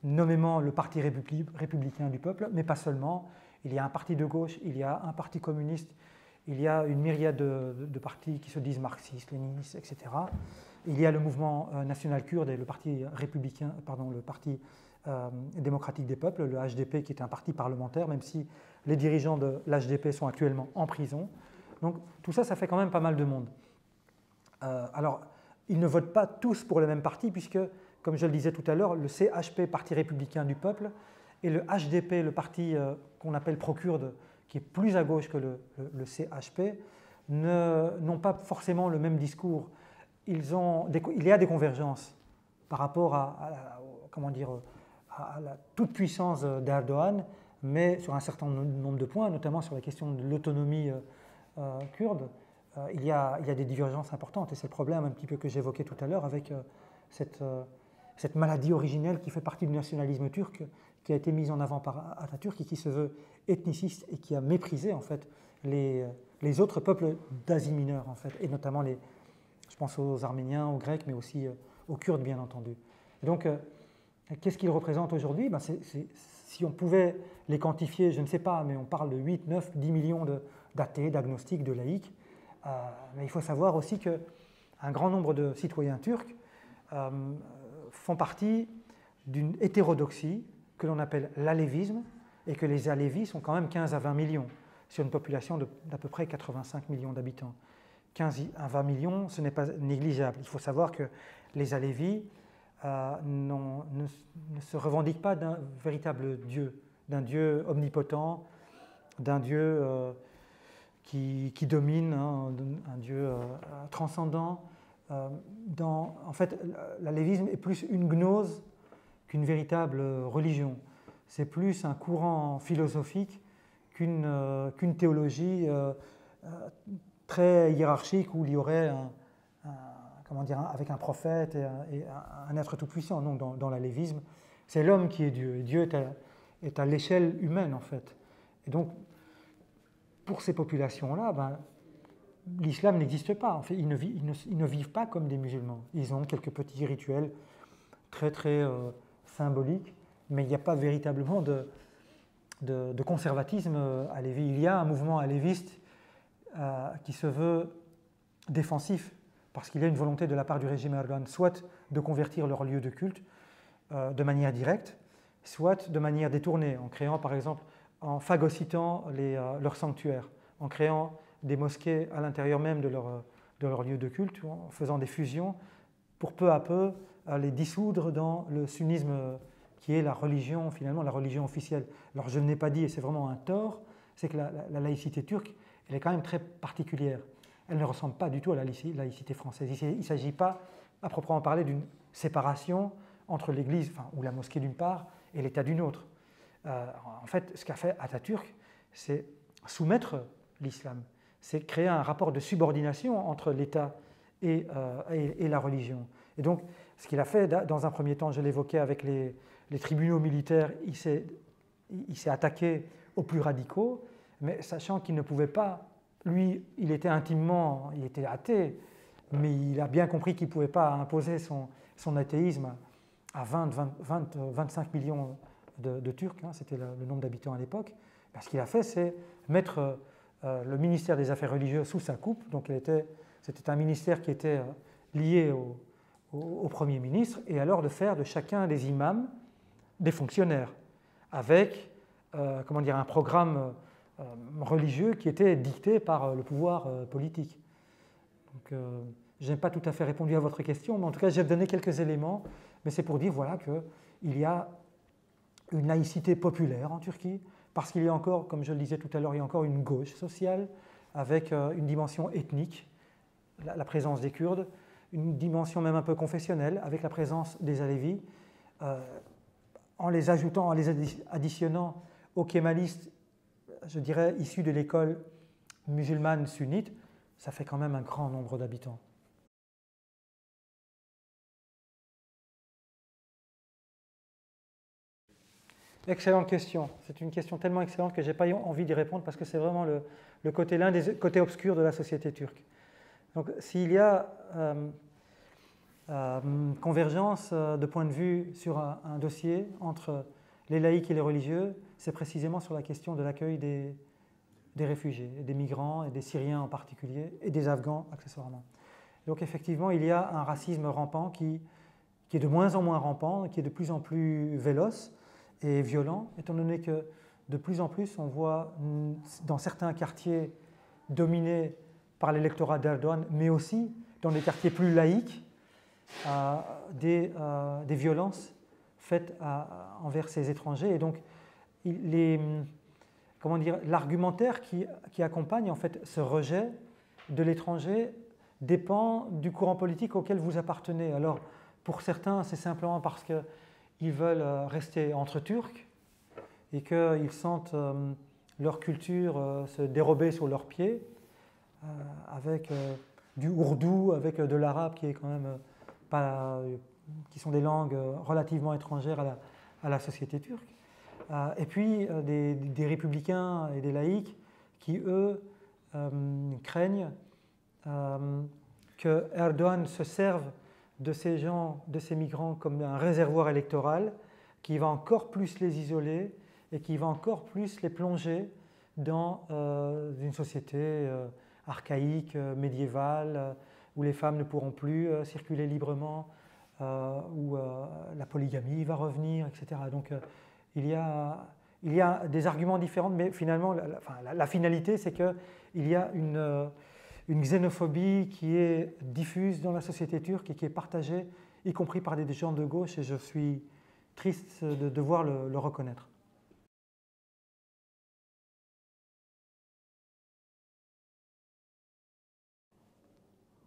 nommément le Parti républicain du peuple, mais pas seulement. Il y a un parti de gauche, il y a un parti communiste, il y a une myriade de partis qui se disent marxistes, léninistes, etc. Il y a le mouvement national kurde et le parti démocratique des peuples, le HDP, qui est un parti parlementaire, même si les dirigeants de l'HDP sont actuellement en prison. Donc tout ça, ça fait quand même pas mal de monde. Alors, ils ne votent pas tous pour le même parti, puisque, comme je le disais tout à l'heure, le CHP, Parti républicain du peuple, et le HDP, le parti qu'on appelle pro-kurde, qui est plus à gauche que le CHP, n'ont pas forcément le même discours. Il y a des convergences par rapport à la toute-puissance d'Erdogan, mais sur un certain nombre de points, notamment sur la question de l'autonomie kurde, il y a des divergences importantes. Et c'est le problème un petit peu que j'évoquais tout à l'heure avec cette maladie originelle qui fait partie du nationalisme turc, qui a été mise en avant par Atatürk et qui se veut ethniciste et qui a méprisé en fait les autres peuples d'Asie mineure en fait, et notamment je pense aux Arméniens, aux Grecs, mais aussi aux Kurdes bien entendu. Et donc, qu'est-ce qu'ils représentent aujourd'hui? Si on pouvait les quantifier, je ne sais pas, mais on parle de 8, 9, 10 millions d'athées, d'agnostiques, de laïcs. Mais il faut savoir aussi qu'un grand nombre de citoyens turcs font partie d'une hétérodoxie que l'on appelle l'alévisme, et que les alévis sont quand même 15 à 20 millions sur une population d'à peu près 85 millions d'habitants. 15 à 20 millions, ce n'est pas négligeable. Il faut savoir que les Alévis ne se revendiquent pas d'un véritable Dieu, d'un Dieu omnipotent, d'un Dieu qui domine, hein, un Dieu transcendant. En fait, l'alévisme est plus une gnose qu'une véritable religion. C'est plus un courant philosophique qu'une théologie très hiérarchique où il y aurait avec un prophète et un être tout-puissant. Non, dans l'alévisme, c'est l'homme qui est Dieu. Et Dieu est à l'échelle humaine, en fait. Et donc, pour ces populations-là, l'islam n'existe pas. En fait, ils ne vivent pas comme des musulmans. Ils ont quelques petits rituels très, très symboliques, mais il n'y a pas véritablement de conservatisme alévi. Il y a un mouvement aléviste qui se veut défensif, parce qu'il y a une volonté de la part du régime Erdogan, soit de convertir leur lieu de culte de manière directe, soit de manière détournée, en créant par exemple, en phagocytant leurs sanctuaires, en créant des mosquées à l'intérieur même de leur lieu de culte, en faisant des fusions pour peu à peu les dissoudre dans le sunnisme qui est la religion, finalement la religion officielle. Alors je ne l'ai pas dit, et c'est vraiment un tort, c'est que la laïcité turque, elle est quand même très particulière. Elle ne ressemble pas du tout à la laïcité française. Il ne s'agit pas, à proprement parler, d'une séparation entre l'Église, ou la mosquée d'une part, et l'État d'une autre. En fait, ce qu'a fait Atatürk, c'est soumettre l'islam. C'est créer un rapport de subordination entre l'État et la religion. Et donc, ce qu'il a fait, dans un premier temps, je l'évoquais avec les tribunaux militaires, il s'est attaqué aux plus radicaux, mais sachant qu'il ne pouvait pas, lui, il était athée, mais il a bien compris qu'il ne pouvait pas imposer son athéisme à 25 millions de Turcs, hein, c'était le nombre d'habitants à l'époque. Ce qu'il a fait, c'est mettre le ministère des Affaires religieuses sous sa coupe. Donc c'était un ministère qui était lié au Premier ministre, et alors de faire de chacun des imams des fonctionnaires, avec un programme religieux qui était dicté par le pouvoir politique. Donc, je n'ai pas tout à fait répondu à votre question, mais en tout cas, j'ai donné quelques éléments, mais c'est pour dire voilà, qu'il y a une laïcité populaire en Turquie, parce qu'il y a encore, comme je le disais tout à l'heure, il y a encore une gauche sociale avec une dimension ethnique, la présence des Kurdes, une dimension même un peu confessionnelle avec la présence des Alévis, en les ajoutant, en les additionnant aux kémalistes, je dirais, issus de l'école musulmane sunnite, ça fait quand même un grand nombre d'habitants. Excellente question. C'est une question tellement excellente que je n'ai pas envie d'y répondre parce que c'est vraiment l'un des côtés obscurs de la société turque. Donc, s'il y a convergence de point de vue sur un dossier entre les laïcs et les religieux, c'est précisément sur la question de l'accueil des réfugiés, des migrants et des Syriens en particulier, et des Afghans accessoirement. Donc effectivement, il y a un racisme rampant qui est de moins en moins rampant, qui est de plus en plus véloce et violent, étant donné que de plus en plus on voit dans certains quartiers dominés par l'électorat d'Erdogan, mais aussi dans des quartiers plus laïques, des violences faites envers ces étrangers. Et donc, l'argumentaire qui accompagne en fait ce rejet de l'étranger dépend du courant politique auquel vous appartenez. Alors, pour certains, c'est simplement parce qu'ils veulent rester entre Turcs et qu'ils sentent leur culture se dérober sous leurs pieds, avec du ourdou, avec de l'arabe qui est quand même qui sont des langues relativement étrangères à la société turque. Et puis des républicains et des laïcs qui, eux, craignent que Erdogan se serve de ces gens, de ces migrants, comme un réservoir électoral qui va encore plus les isoler et qui va encore plus les plonger dans une société archaïque, médiévale, où les femmes ne pourront plus circuler librement, où la polygamie va revenir, etc. Donc il y a des arguments différents, mais finalement la finalité, c'est qu'il y a une une xénophobie qui est diffuse dans la société turque et qui est partagée, y compris par des gens de gauche, et je suis triste de devoir le reconnaître.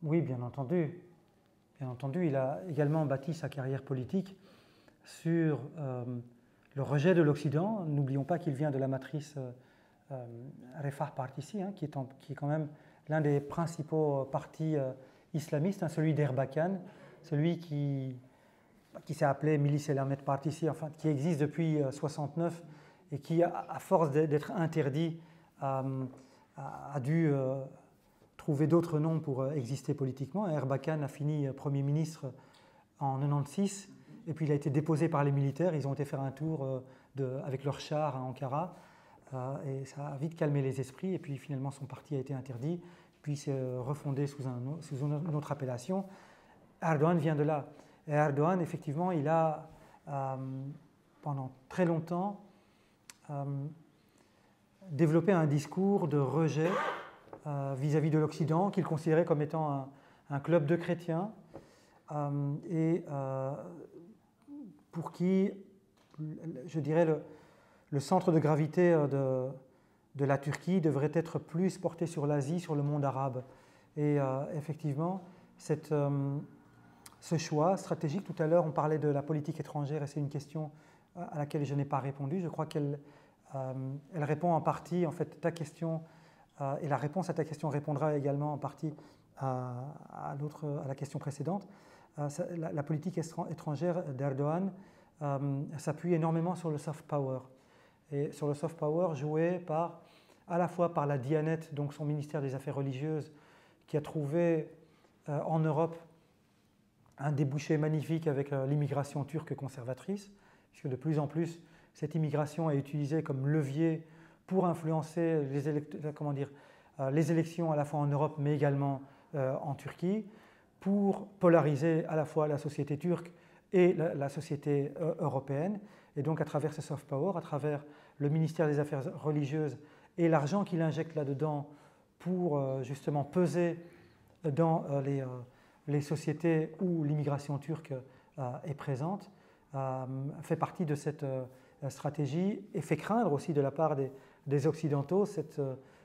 Oui, bien entendu. Bien entendu, il a également bâti sa carrière politique sur le rejet de l'Occident. N'oublions pas qu'il vient de la matrice Refah Partisi, qui est quand même l'un des principaux partis islamistes, celui d'Erbakan, celui qui s'est appelé Milice Selamet Partisi, enfin, qui existe depuis 1969 et qui, à force d'être interdit, a dû trouver d'autres noms pour exister politiquement. Erbakan a fini Premier ministre en 1996, et puis il a été déposé par les militaires. Ils ont été faire un tour avec leur char à Ankara, et ça a vite calmé les esprits, et puis finalement son parti a été interdit, puis s'est refondé sous une autre appellation. Erdogan vient de là. Et Erdogan, effectivement, il a, pendant très longtemps, développé un discours de rejet vis-à-vis de l'Occident, qu'il considérait comme étant un club de chrétiens, et pour qui, je dirais, le centre de gravité de la Turquie devrait être plus porté sur l'Asie, sur le monde arabe. Et effectivement, ce choix stratégique, tout à l'heure on parlait de la politique étrangère, et c'est une question à laquelle je n'ai pas répondu. Je crois qu'elle répond en partie, en fait, ta question, et la réponse à ta question répondra également en partie à la question précédente. La politique étrangère d'Erdogan s'appuie énormément sur le soft power. Et sur le soft power joué à la fois par la Diyanet, donc son ministère des Affaires religieuses, qui a trouvé en Europe un débouché magnifique avec l'immigration turque conservatrice, puisque de plus en plus, cette immigration est utilisée comme levier pour influencer les élections à la fois en Europe, mais également en Turquie, pour polariser à la fois la société turque et la société européenne. Et donc, à travers ce soft power, à travers le ministère des Affaires religieuses et l'argent qu'il injecte là-dedans pour justement peser dans les sociétés où l'immigration turque est présente, fait partie de cette stratégie et fait craindre aussi de la part des Occidentaux cette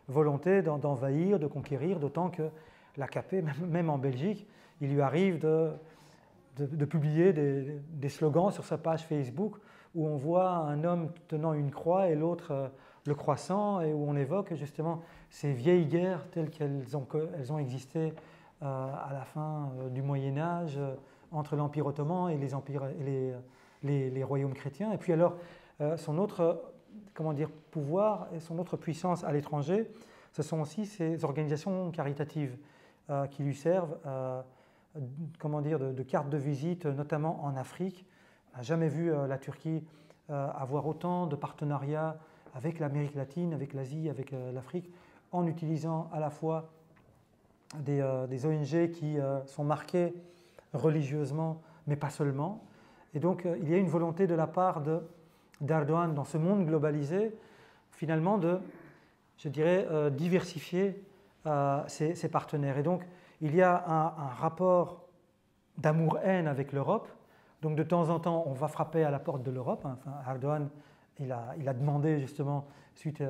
volonté d'envahir, de conquérir, d'autant que l'AKP, même en Belgique, il lui arrive de publier des slogans sur sa page Facebook où on voit un homme tenant une croix et l'autre le croissant, et où on évoque justement ces vieilles guerres telles qu'elles ont existé à la fin du Moyen-Âge entre l'Empire ottoman et les royaumes chrétiens. Et puis alors, son autre pouvoir et son autre puissance à l'étranger, ce sont aussi ces organisations caritatives qui lui servent de carte de visite, notamment en Afrique. On n'a jamais vu la Turquie avoir autant de partenariats avec l'Amérique latine, avec l'Asie, avec l'Afrique, en utilisant à la fois des ONG qui sont marquées religieusement, mais pas seulement. Et donc, il y a une volonté de la part d'Erdogan, dans ce monde globalisé, finalement, de, je dirais, diversifier ses partenaires. Et donc, il y a un rapport d'amour-haine avec l'Europe. Donc, de temps en temps, on va frapper à la porte de l'Europe. Enfin, Erdogan, il a demandé, justement, suite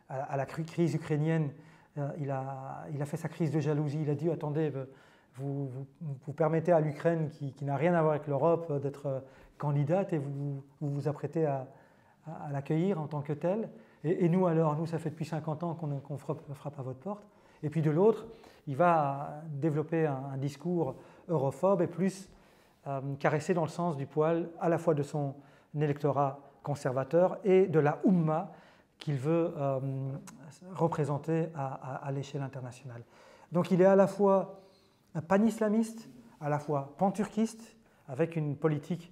à la crise ukrainienne, il a fait sa crise de jalousie. Il a dit, attendez, vous permettez à l'Ukraine, qui n'a rien à voir avec l'Europe, d'être candidate, et vous vous apprêtez à l'accueillir en tant que telle. Et nous, alors, ça fait depuis 50 ans qu'on frappe à votre porte. Et puis de l'autre, il va développer un discours europhobe et plus caressé dans le sens du poil à la fois de son électorat conservateur et de la Oumma qu'il veut représenter à l'échelle internationale. Donc il est à la fois un pan-islamiste, à la fois pan-turquiste, avec une politique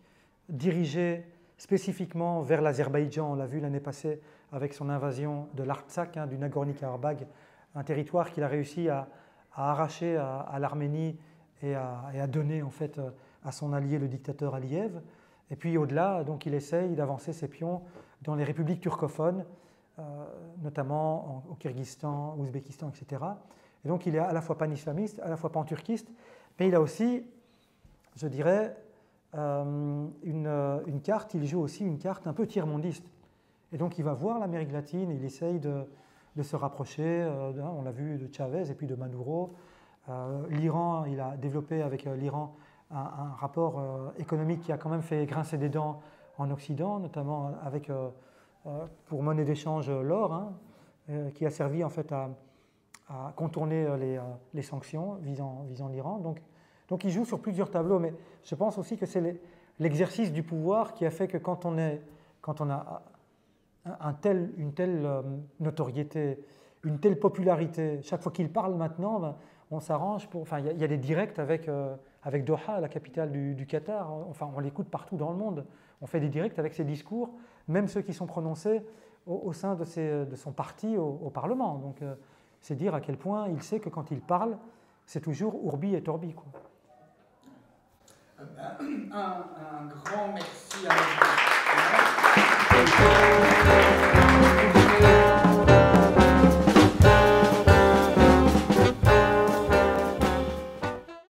dirigée spécifiquement vers l'Azerbaïdjan. On l'a vu l'année passée avec son invasion de l'Artsakh, du Nagorno-Karabakh, un territoire qu'il a réussi à arracher à l'Arménie et à donner en fait à son allié, le dictateur Aliyev. Et puis au-delà, donc, il essaye d'avancer ses pions dans les républiques turcophones, notamment au Kyrgyzstan, Ouzbékistan, etc. Et donc il est à la fois pan-islamiste, à la fois pan-turquiste, mais il a aussi, je dirais, une carte, il joue aussi une carte un peu tiers-mondiste. Et donc il va voir l'Amérique latine, il essaye de se rapprocher, on l'a vu, de Chavez et puis de Maduro. L'Iran, il a développé avec l'Iran un rapport économique qui a quand même fait grincer des dents en Occident, notamment avec, pour monnaie d'échange, l'or, hein, qui a servi en fait à contourner les sanctions visant l'Iran. Donc il joue sur plusieurs tableaux, mais je pense aussi que c'est l'exercice du pouvoir qui a fait que quand on a une telle notoriété, une telle popularité, chaque fois qu'il parle maintenant, ben, on s'arrange pour... Enfin, il y a des directs avec Doha, la capitale du Qatar. Enfin, on l'écoute partout dans le monde. On fait des directs avec ses discours, même ceux qui sont prononcés au sein de son parti au Parlement. Donc, c'est dire à quel point il sait que quand il parle, c'est toujours Urbi et Orbi, quoi. Un grand merci à vous.